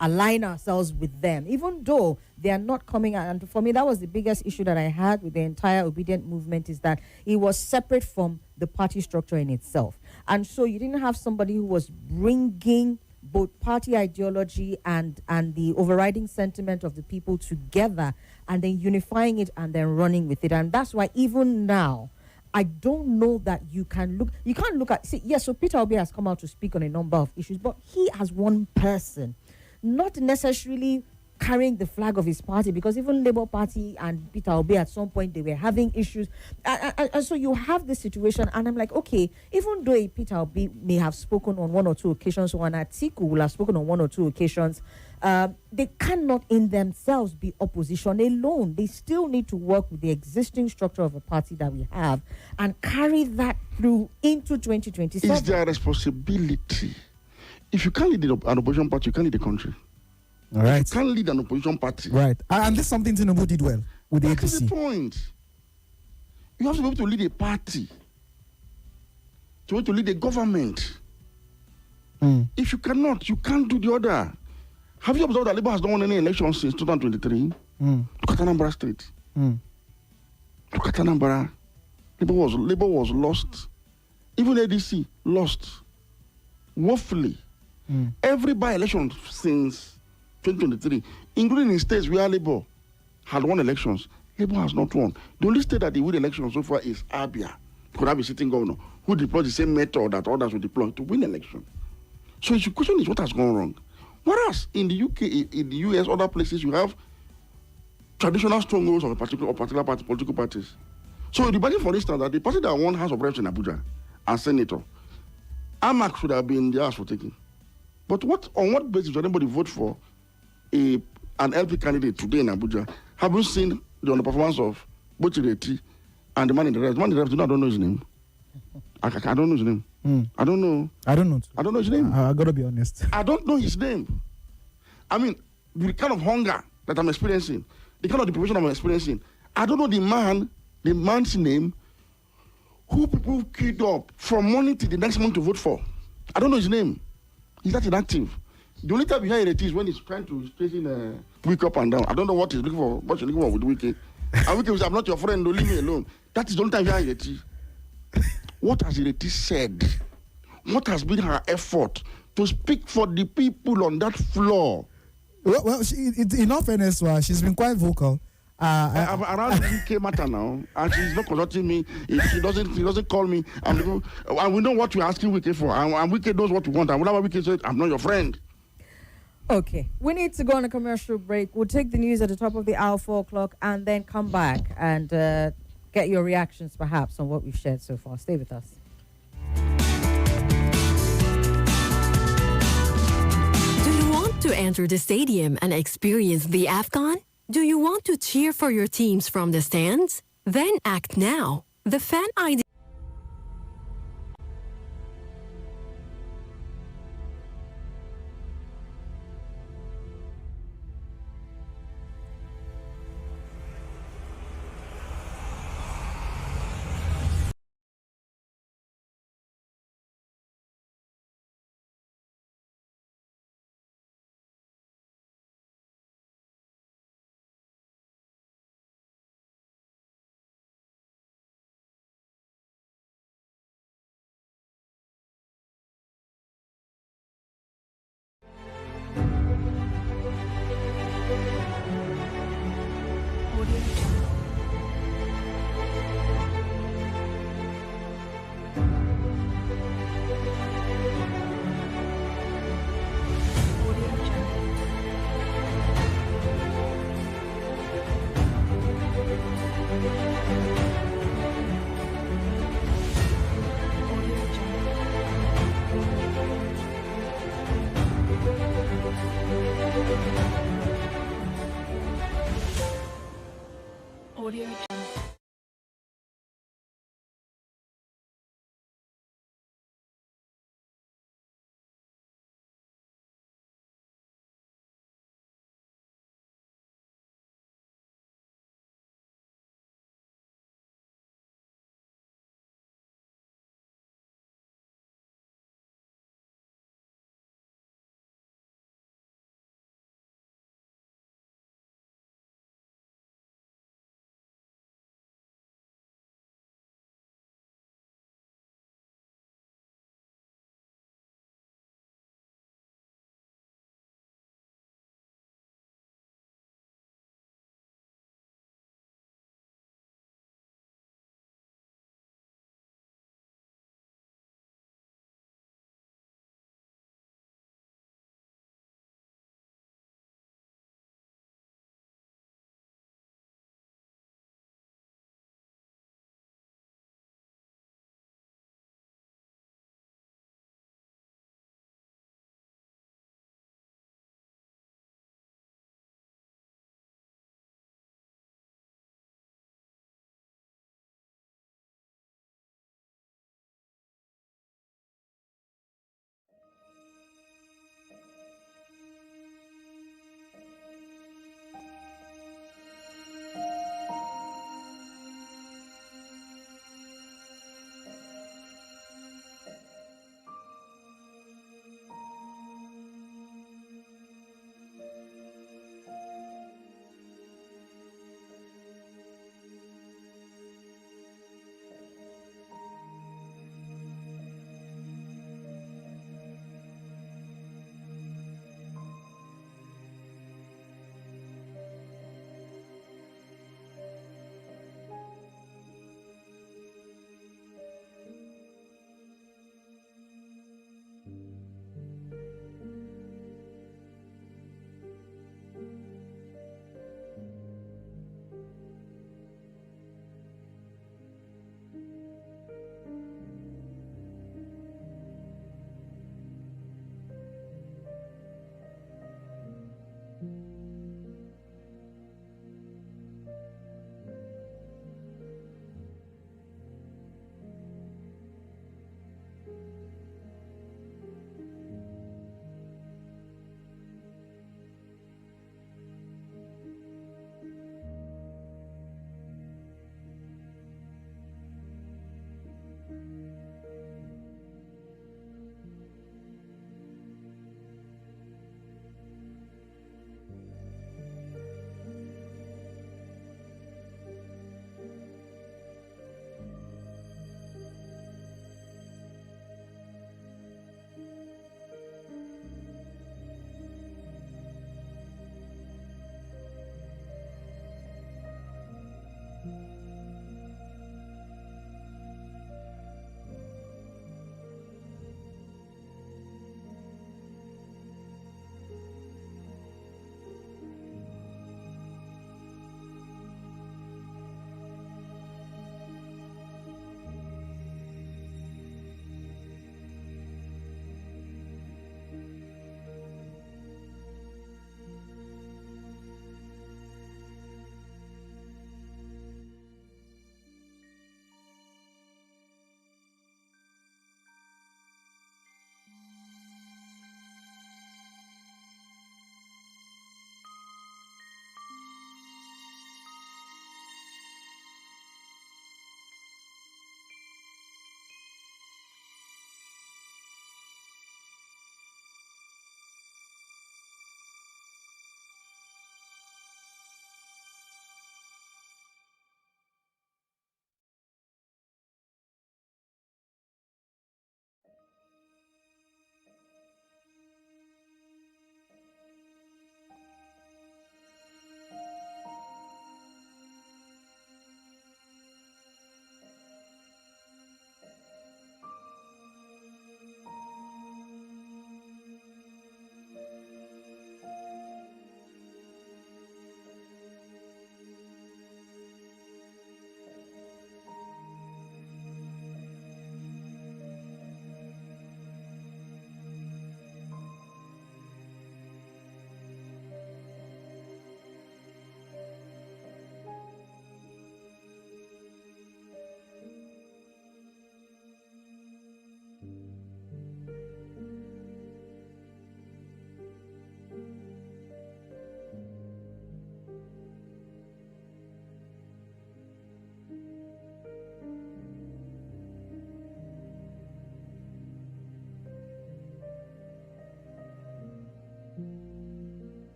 align ourselves with them, even though they are not coming out. And for me, that was the biggest issue that I had with the entire obedient movement, is that it was separate from the party structure in itself. And so you didn't have somebody who was bringing both party ideology and the overriding sentiment of the people together, and then unifying it and then running with it. And that's why even now, I don't know that you can't look at, so Peter Obi has come out to speak on a number of issues, but he as one person, not necessarily carrying the flag of his party, because even Labour Party and Peter Obi at some point, they were having issues. And so you have this situation, and I'm like, okay, even though Peter Obi may have spoken on one or two occasions, or an Atiku will have spoken on one or two occasions, they cannot in themselves be opposition alone. They still need to work with the existing structure of a party that we have and carry that through into 2027. It's their responsibility. If you can't lead an opposition party, you can't lead the country. All right. You can't lead an opposition party. Right. And this is something Tinubu did well with the That's APC. the point. You have to be able to lead a party, to be able to lead a government. If you cannot, you can't do the other. Have you observed that Labour has not won any elections since 2023? Look at Anambra State. Look at Anambra. Labour was lost. Even ADC lost. Woefully. Every by-election since 2023, including in states where Labour had won elections, Labour has not won. The only state that they win elections so far is Abia. Could have a sitting governor who deployed the same method that others will deploy to win election. So the question is, what has gone wrong? Whereas in the UK, in the US, other places, you have traditional strongholds of a particular party, political parties. So imagine, for instance, that the party that won House of Reps in Abuja and Senator, AMAC should have been theirs for taking. But on what basis should anybody vote for an LP candidate today in Abuja? Have you seen the underperformance of Bochireti and the man in the reps? The man in the reps, I don't know his name. I don't know his name. I don't know. I don't know. I don't know his name. I gotta be honest. I don't know his name. I mean, the kind of hunger that I'm experiencing, the kind of deprivation I'm experiencing, I don't know the man's name who people queued up from morning to the next month to vote for. I don't know his name. He's not inactive. The only time you hear it is when he's trying to straighten Wike up and down. I don't know what he's looking for. What you're looking for with Wike. And Wike will say, I'm not your friend, don't leave me alone. That is the only time you hear it. What has Ireti said? What has been her effort to speak for the people on that floor? Well, in all fairness, she's been quite vocal. I'm around the UK matter now, and she's not consulting me. If she doesn't call me, and we know what we're asking Wike for, and Wike knows what we want. And whenever Wike says, I'm not your friend. Okay, we need to go on a commercial break. We'll take the news at the top of the hour, 4 o'clock, and then come back and get your reactions, perhaps, on what we've shared so far. Stay with us. Do you want to enter the stadium and experience the AFCON? Do you want to cheer for your teams from the stands? Then act now. The Fan ID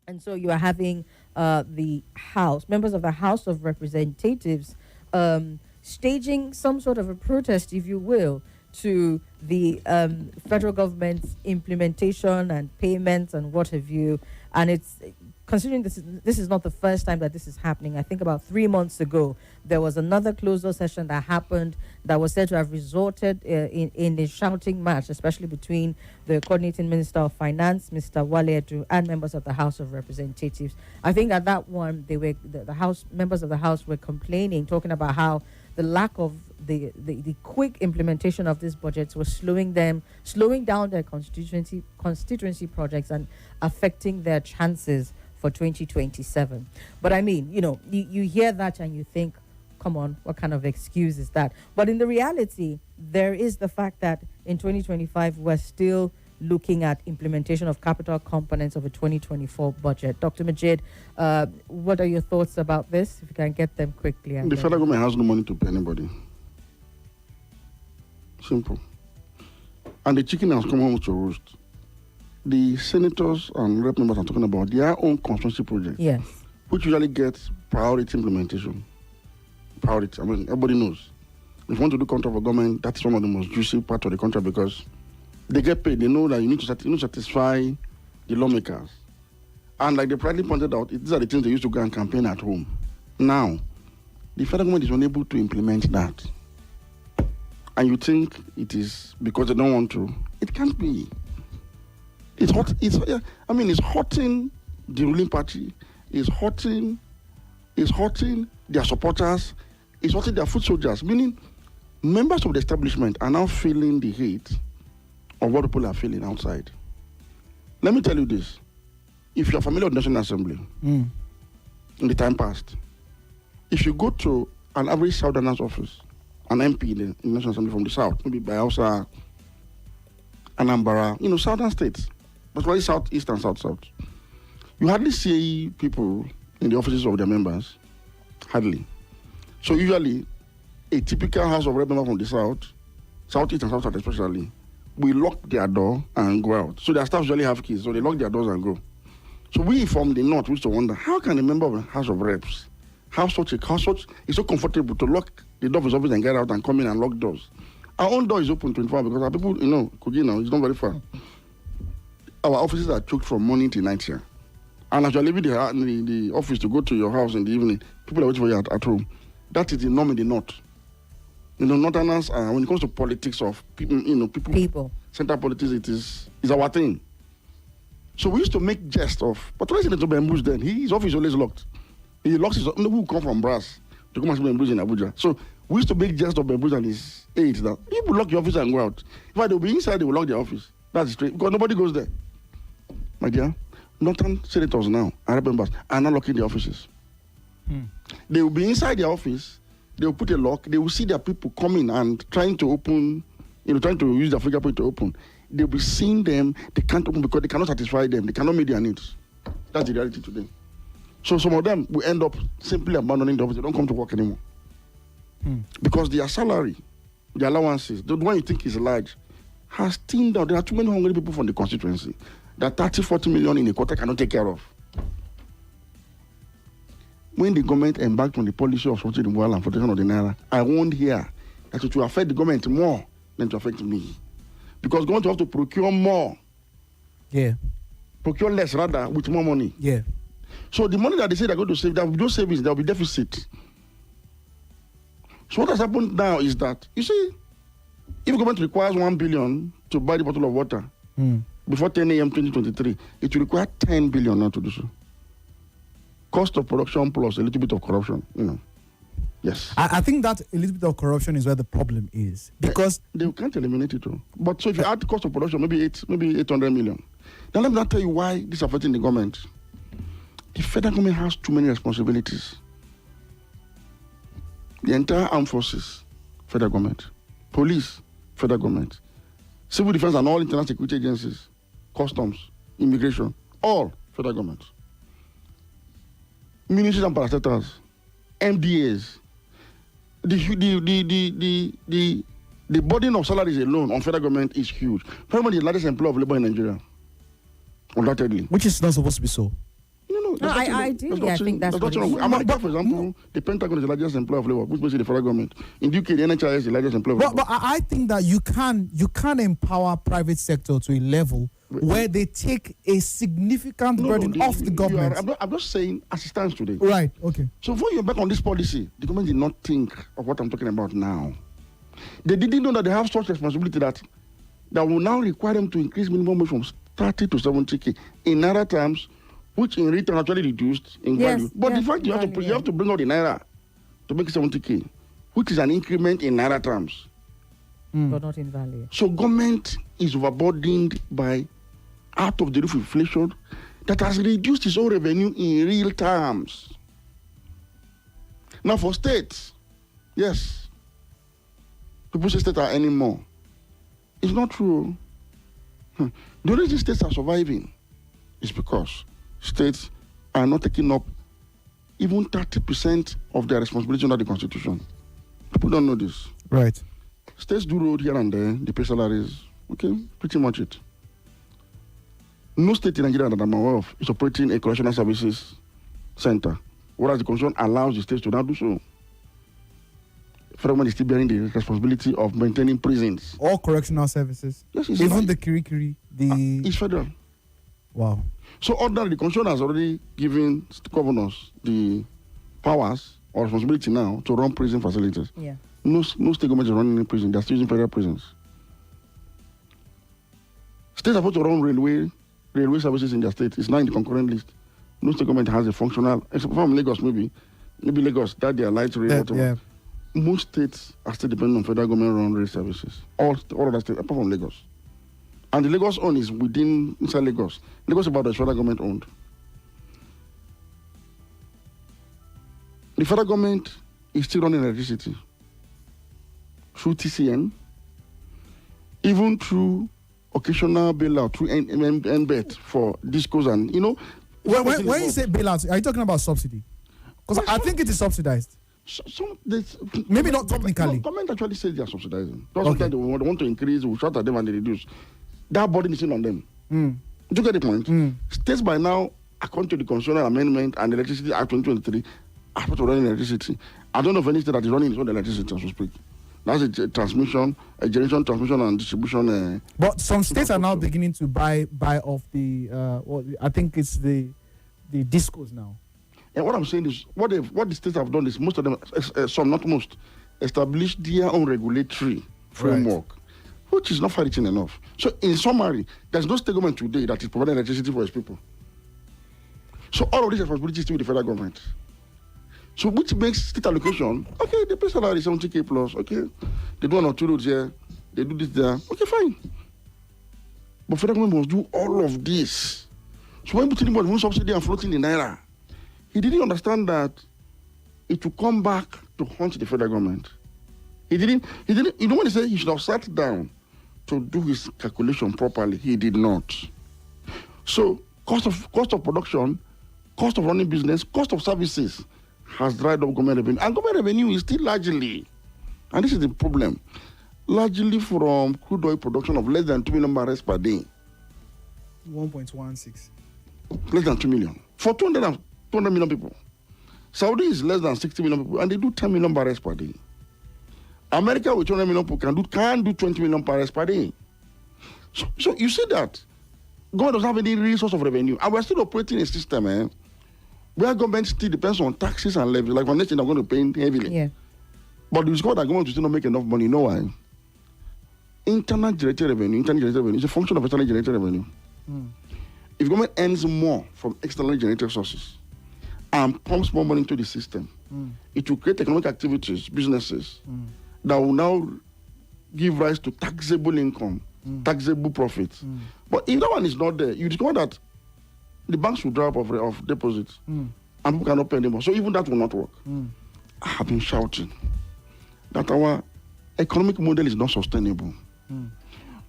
And so you are having the members of the House of Representatives staging some sort of a protest, if you will, to the federal government's implementation and payments and what have you. And it's considering this is not the first time that this is happening. I think about 3 months ago, there was another closed-door session that happened that was said to have resulted in a shouting match, especially between the coordinating Minister of Finance, Mr. Wale Edu, and members of the House of Representatives. I think at that one, the House members of the House were complaining, talking about how the lack of the quick implementation of these budgets was slowing down their constituency projects and affecting their chances for 2027. But I mean, you hear that and you think, come on, what kind of excuse is that? But in the reality, there is the fact that in 2025, we're still looking at implementation of capital components of a 2024 budget. Dr. Majeed, what are your thoughts about this? If you can get them quickly. The federal government has no money to pay anybody. Simple. And the chicken has come home to roost. The senators and rep members are talking about their own constituency project, yes, which usually gets priority implementation. Priority. I mean, everybody knows. If you want to do contract for government, that's one of the most juicy part of the contract because they get paid. They know that you need to satisfy the lawmakers. And like they proudly pointed out, these are the things they used to go and campaign at home. Now, the federal government is unable to implement that. And you think it is because they don't want to. It can't be. It's hurting the ruling party. It's hurting their supporters. It's hurting their foot soldiers. Meaning, members of the establishment are now feeling the hate of what people are feeling outside. Let me tell you this. If you're familiar with the National Assembly, in the time past, if you go to an average Southerners office, an MP in the National Assembly from the South, maybe Bayelsa, Anambra, southern states, but really Southeast and South-South, you hardly see people in the offices of their members. Hardly. So usually, a typical House of Rep member from the South, Southeast and South-South especially, we lock their door and go out. So their staff usually have keys, so they lock their doors and go. So we from the North used to wonder, how can a member of the House of Reps have such it's so comfortable to lock the door of his office and get out and come in and lock doors? Our own door is open 24 hours because our people, Kogi it's not very far. Our offices are choked from morning till night here. And as you're leaving the office to go to your house in the evening, people are waiting for you at home. That is the norm in the North. Northerners, when it comes to politics of people. Center politics, it's our thing. So we used to make jest of, but when I said to Bambush then, his office is always locked. He locks his office. Who come from Brass to come and see Bambush in Abuja. So we used to make jest of Bambush and his aides that people lock your office and go out. In fact, they'll be inside, they will lock their office. That's straight, because nobody goes there. My dear, Northern senators now, Arab members, are not locking their offices. They will be inside their office, they will put a lock, they will see their people coming and trying to open, trying to use their fingerprint to open. They'll be seeing them, they can't open because they cannot satisfy them, they cannot meet their needs. That's the reality today. So some of them will end up simply abandoning the office, they don't come to work anymore. Because their salary, their allowances, the one you think is large, has thinned down. There are too many hungry people from the constituency that 30-40 million in a quarter cannot take care of. When the government embarked on the policy of supporting the world and protection of the Naira, I warned here that it will affect the government more than to affect me. Because government will have to procure more. Yeah. Procure less, rather, with more money. Yeah. So the money that they say they're going to save, there will be no savings, there will be deficit. So what has happened now is that, you see, if the government requires 1 billion to buy the bottle of water before 10 a.m. 2023, it will require 10 billion now to do so. Cost of production plus a little bit of corruption, Yes. I think that a little bit of corruption is where the problem is. Because they can't eliminate it all. But so if you add the cost of production, maybe 800 million. Now let me not tell you why this is affecting the government. The federal government has too many responsibilities. The entire armed forces, federal government. Police, federal government. Civil defense and all international security agencies. Customs, immigration, all federal government. Ministries and parastatals, MDAs. The burden of salaries alone on federal government is huge. Federal government is the largest employer of labor in Nigeria. Undoubtedly. Which is not supposed to be so. No, ideally, I think that's what it is. America, for example, the Pentagon is the largest employer of labor, which means the federal government. In the UK, the NHS is the largest employer of labor. But I think that you can empower private sector to a level where they take a significant burden off the government. I'm just saying, as it stands today. Right, okay. So when you're back on this policy, the government did not think of what I'm talking about now. They didn't know that they have such responsibility that will now require them to increase minimum wage from 30 to 70k in naira terms, which in return actually reduced in value. But the fact you have to bring out the naira to make 70k, which is an increment in naira terms. But not in value. So government is overburdened by out of the roof inflation that has reduced its own revenue in real terms. Now for states, yes, people say states are earning more. It's not true. The reason states are surviving is because states are not taking up even 30% of their responsibility under the Constitution. People don't know this. Right. States do road here and there, they pay salaries. Okay, pretty much it. No state in Nigeria that I'm aware of is operating a correctional services center, whereas the Constitution allows the states to now do so. Federal government is still bearing the responsibility of maintaining prisons. All correctional services. Yes, even the Kirikiri, it's federal. Wow. So ordinarily, the Constitution has already given governors the powers or responsibility now to run prison facilities. Yeah. No state government is running in prison. They're still using federal prisons. States are supposed to run railway services in their state. It's now in the concurrent list. No state government has a functional, except from Lagos maybe Lagos, that they are light rail, whatever. Yeah. Most states are still dependent on federal government run rail services. All other states, apart from Lagos. And the Lagos own is inside Lagos. Lagos about the federal government owned. The federal government is still running electricity through TCN, even through occasional bailout through NBET for discos and, When you say bailout, are you talking about subsidy? Because I think it is subsidized. Maybe not technically. Government actually says they are subsidizing. Sometimes they want to increase, we shout at them and they reduce. That burden is still on them. Do you get the point? States by now, according to the Constitutional Amendment and Electricity Act 2023, are supposed to run electricity. I don't know of any state that is running its own electricity, as we speak. That's a generation, transmission, and distribution. But some states are now beginning to buy off the. I think it's the discos now. And what I'm saying is, what the states have done is most of them, some not most, established their own regulatory framework, which is not far-reaching enough. So, in summary, there's no state government today that is providing electricity for its people. So, all of these responsibilities still with the federal government. So, which makes state allocation, okay, they pay salary 70k plus, okay, they do 1 or 2 roads here, they do this there, okay, fine. But federal government must do all of this. So, when putting about one subsidy and floating the naira, he didn't understand that it will come back to haunt the federal government. He didn't, when he said he should have sat down to do his calculation properly, he did not. So, cost of production, cost of running business, cost of services has dried up government revenue. And government revenue is still largely, and this is the problem, largely from crude oil production of less than 2 million barrels per day. 1.16. Less than 2 million. For 200 million people. Saudi is less than 60 million people, and they do 10 million barrels per day. America with 200 million people can do 20 million barrels per day. So you see that government doesn't have any real source of revenue. And we're still operating a system, where government still depends on taxes and levies. Like for next thing, they're going to pay heavily. Yeah. But you discover that government will still not make enough money. You know why? Internal generated revenue is a function of external generated revenue. If government earns more from externally generated sources and pumps more money into the system, it will create economic activities, businesses, that will now give rise to taxable income, taxable profits. But if that one is not there, you discover that the banks will drop of deposits and people cannot pay anymore. So even that will not work. I have been shouting that our economic model is not sustainable.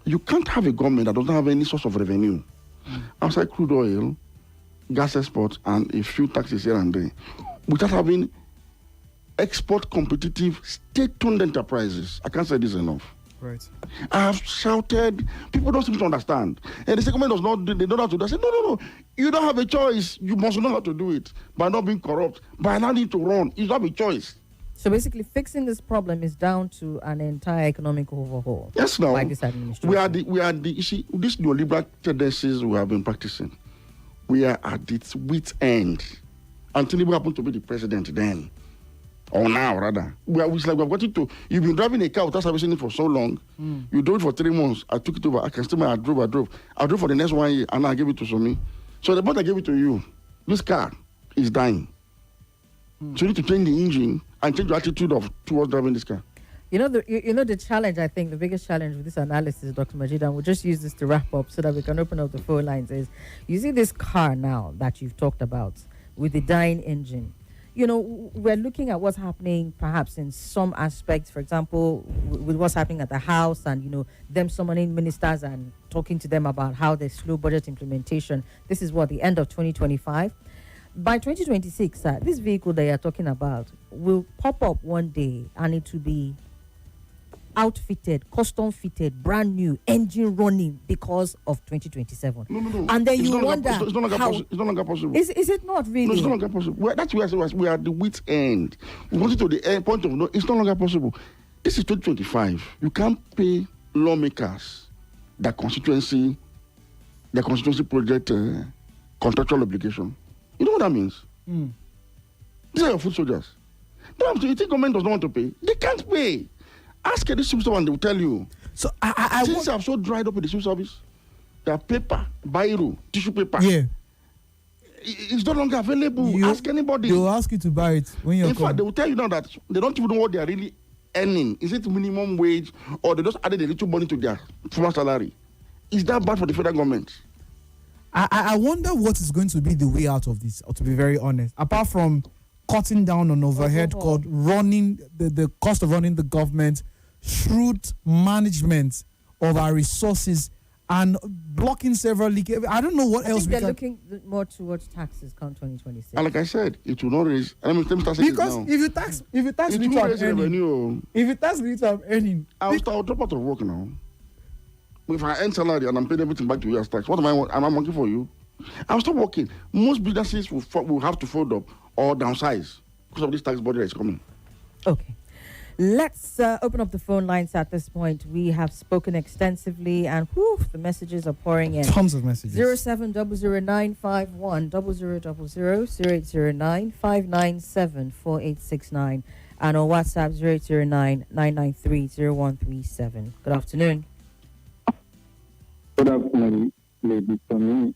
You can't have a government that doesn't have any source of revenue outside crude oil, gas exports, and a few taxes here and there, without having export competitive state-owned enterprises. I can't say this enough. Right. I have shouted. People don't seem to understand. And the government does not. They don't have to do. I say, no. You don't have a choice. You must know how to do it by not being corrupt, by not needing to run. You don't have a choice. So basically, fixing this problem is down to an entire economic overhaul. Yes, now by this administration. we are the. You see, these neoliberal tendencies we have been practicing. We are at its wit's end. And Tinubu happened to be the president then. Or now, rather. It's like we have got it to. You've been driving a car without servicing it for so long. You drove it for 3 months. I took it over. I can still I drove. I drove for the next 1 year and I gave it to Somi. So the moment I gave it to you, this car is dying. So you need to change the engine and change your attitude towards driving this car. You know the challenge, I think, the biggest challenge with this analysis, Dr. Majeed, and we'll just use this to wrap up so that we can open up the phone lines, is you see this car now that you've talked about with the dying engine. You know, we're looking at what's happening perhaps in some aspects, for example, with what's happening at the House and, you know, them summoning ministers and talking to them about how they slow budget implementation. This is the end of 2025. By 2026, this vehicle that you're talking about will pop up one day and it will be outfitted, custom fitted, brand new, engine running because of 2027. No. And then It's you no wonder longer, it's no longer how... It's no longer possible. Is it not really? No, it's no longer possible. That's where I say we are at the wit's end. We want it to the end point of no. It's no longer possible. This is 2025. You can't pay lawmakers their constituency project contractual obligation. You know what that means? These are your food soldiers. You think government does not want to pay? They can't pay. Ask any civil servant, they will tell you. So Since I'm so dried up in the civil service, their paper, Dahiru, tissue paper. Yeah. It's no longer available. Ask anybody. They will ask you to buy it when you're In fact, they will tell you now that they don't even know what they are really earning. Is it minimum wage or they just added a little money to their former salary? Is that bad for the federal government? I wonder what is going to be the way out of this, to be very honest. Apart from cutting down on overhead cost, running the cost of running the government, shrewd management of our resources, and blocking several leakages. I don't know what else we they're can... looking more towards taxes come 2026. And like I said, it will not raise. Let me start saying Because it now. if you tax It little will I'm raise earning, revenue. if you tax little I'm earning, I'll drop out of work now. If I earn salary and I'm paying everything back to you as tax, what am I working for you? I'll stop working. Most businesses will have to fold up or downsize because of this tax body that is coming. Okay. Let's open up the phone lines at this point. We have spoken extensively and the messages are pouring in. tons of messages. 07009510000 0809-597-4869 and on WhatsApp 0809-993-0137. Good afternoon. Good afternoon, ladies Somi,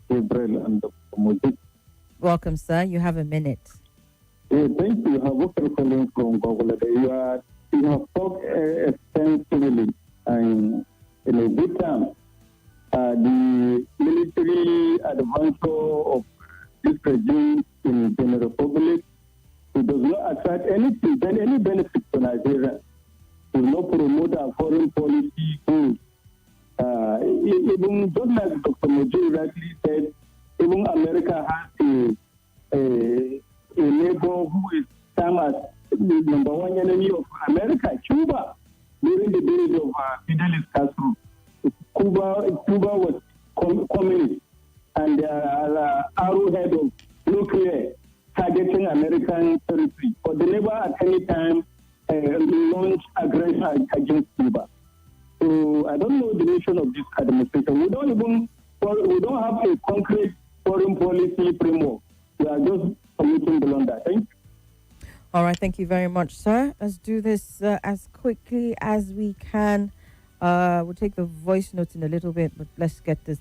Gabriel, and Dr. Majeed. Welcome, sir. You have a minute. Thank you. I have worked calling from Google. You have talked extensively and in a good time. The military adventure of this regime in the Republic, it does not attract any benefit to Nigeria. It will not promote our foreign policy goals. Even just like Dr. Majeed rightly said, even America has a neighbor who is termed as the number one enemy of America, Cuba. During the days of Fidel Castro, Cuba was communist, and arrowhead of nuclear targeting American territory. But they never at any time launched aggression against Cuba. So I don't know the nation of this administration. We don't have a concrete foreign policy framework. We are just committing beyond that. Thank you. All right, thank you very much, sir. Let's do this as quickly as we can. We'll take the voice notes in a little bit, but let's get to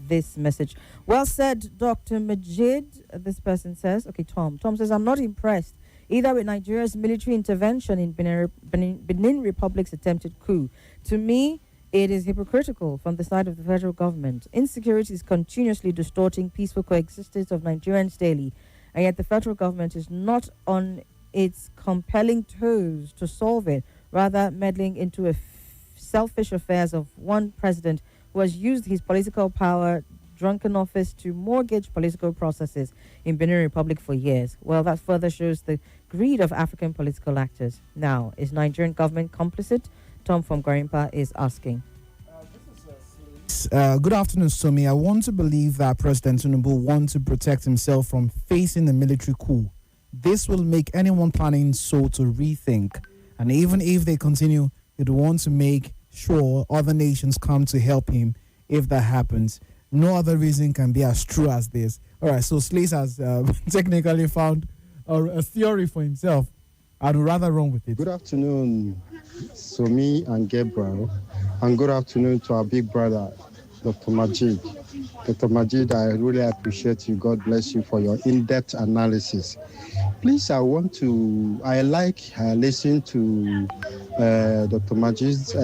this message. Well said, Dr. Majeed. This person says, okay, Tom. Tom says, I'm not impressed either with Nigeria's military intervention in Benin Republic's attempted coup. To me, it is hypocritical from the side of the federal government. Insecurity is continuously distorting peaceful coexistence of Nigerians daily, and yet the federal government is not on its compelling toes to solve it, rather meddling into selfish affairs of one president who has used his political power, drunken office to mortgage political processes in Benin Republic for years. Well, that further shows the greed of African political actors. Now, is Nigerian government complicit? Tom from Garimpa is asking. Good afternoon, Somi. I want to believe that President Tinubu wants to protect himself from facing a military coup. This will make anyone planning so to rethink. And even if they continue, it want to make sure other nations come to help him if that happens. No other reason can be as true as this. All right, so Slace has technically found a theory for himself. I'd rather run with it. Good afternoon, Somi and Gabriel, and good afternoon to our big brother, Dr. Majeed. Dr. Majeed, I really appreciate you. God bless you for your in-depth analysis. Please, I like listening to Dr. Majeed's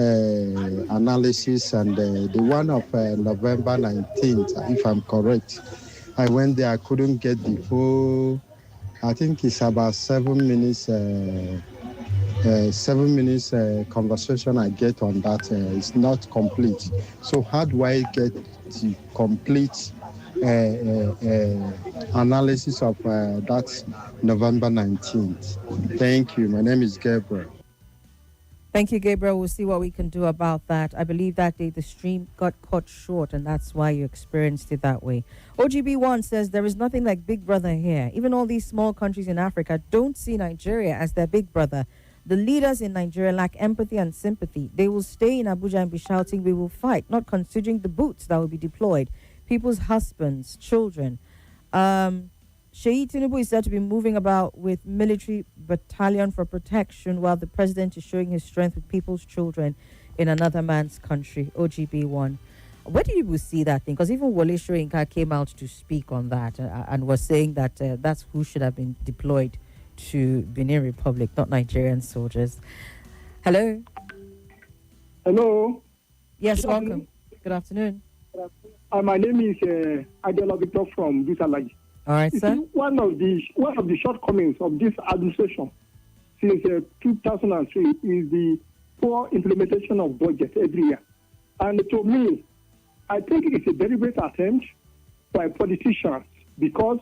analysis and the one of November 19th, if I'm correct. I went there, I couldn't get the full. I think it's about 7 minutes. 7 minutes conversation I get on that is not complete. So how do I get the complete analysis of that November 19th? Thank you. My name is Gabriel. Thank you, Gabriel. We'll see what we can do about that. I believe that day the stream got cut short, and that's why you experienced it that way. OGB1 says there is nothing like Big Brother here. Even all these small countries in Africa don't see Nigeria as their Big Brother. The leaders in Nigeria lack empathy and sympathy. They will stay in Abuja and be shouting, "We will fight," not considering the boots that will be deployed, people's husbands, children. Sheyi Tinubu is said to be moving about with military battalion for protection while the president is showing his strength with people's children in another man's country. OGB1. Where do you see that thing? Because even Wole Soyinka came out to speak on that and was saying that that's who should have been deployed to Benin Republic, not Nigerian soldiers. Hello? Hello. Yes, welcome. Good afternoon. My name is Adela Victor from Busalagi. All right, sir. One of the shortcomings of this administration since 2003 is the poor implementation of budget every year. And to me, I think it's a deliberate attempt by politicians because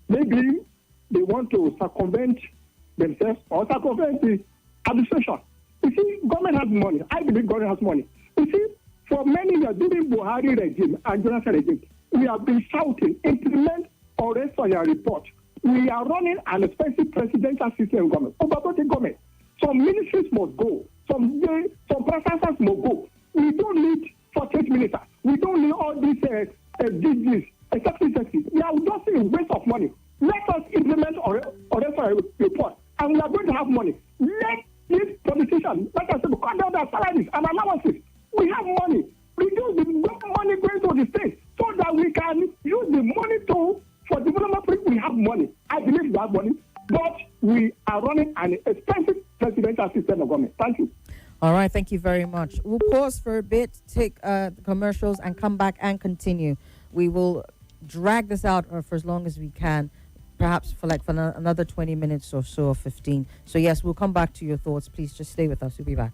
maybe they want to circumvent themselves or circumvent the administration. You see, government has money. I believe government has money. You see, for many years during Buhari regime and Jonathan regime, we have been shouting, implement or rest on your report. We are running an expensive presidential system government, overburdened government. Some ministries must go. Some professors must go. We don't need 48 ministers. We don't need all these DGs, executive. We are just a waste of money. Let us implement or rest on your report. And we are going to have money. Let these politicians, let us cut down their salaries and allowances. We have money. Reduce the money going to the state so that we can use the money for development. We have money. I believe we have money, but we are running an expensive presidential system of government. Thank you. All right, thank you very much. We'll pause for a bit, take the commercials, and come back and continue. We will drag this out for as long as we can, perhaps for another 20 minutes or so, or 15. So yes, we'll come back to your thoughts. Please just stay with us. We'll be back.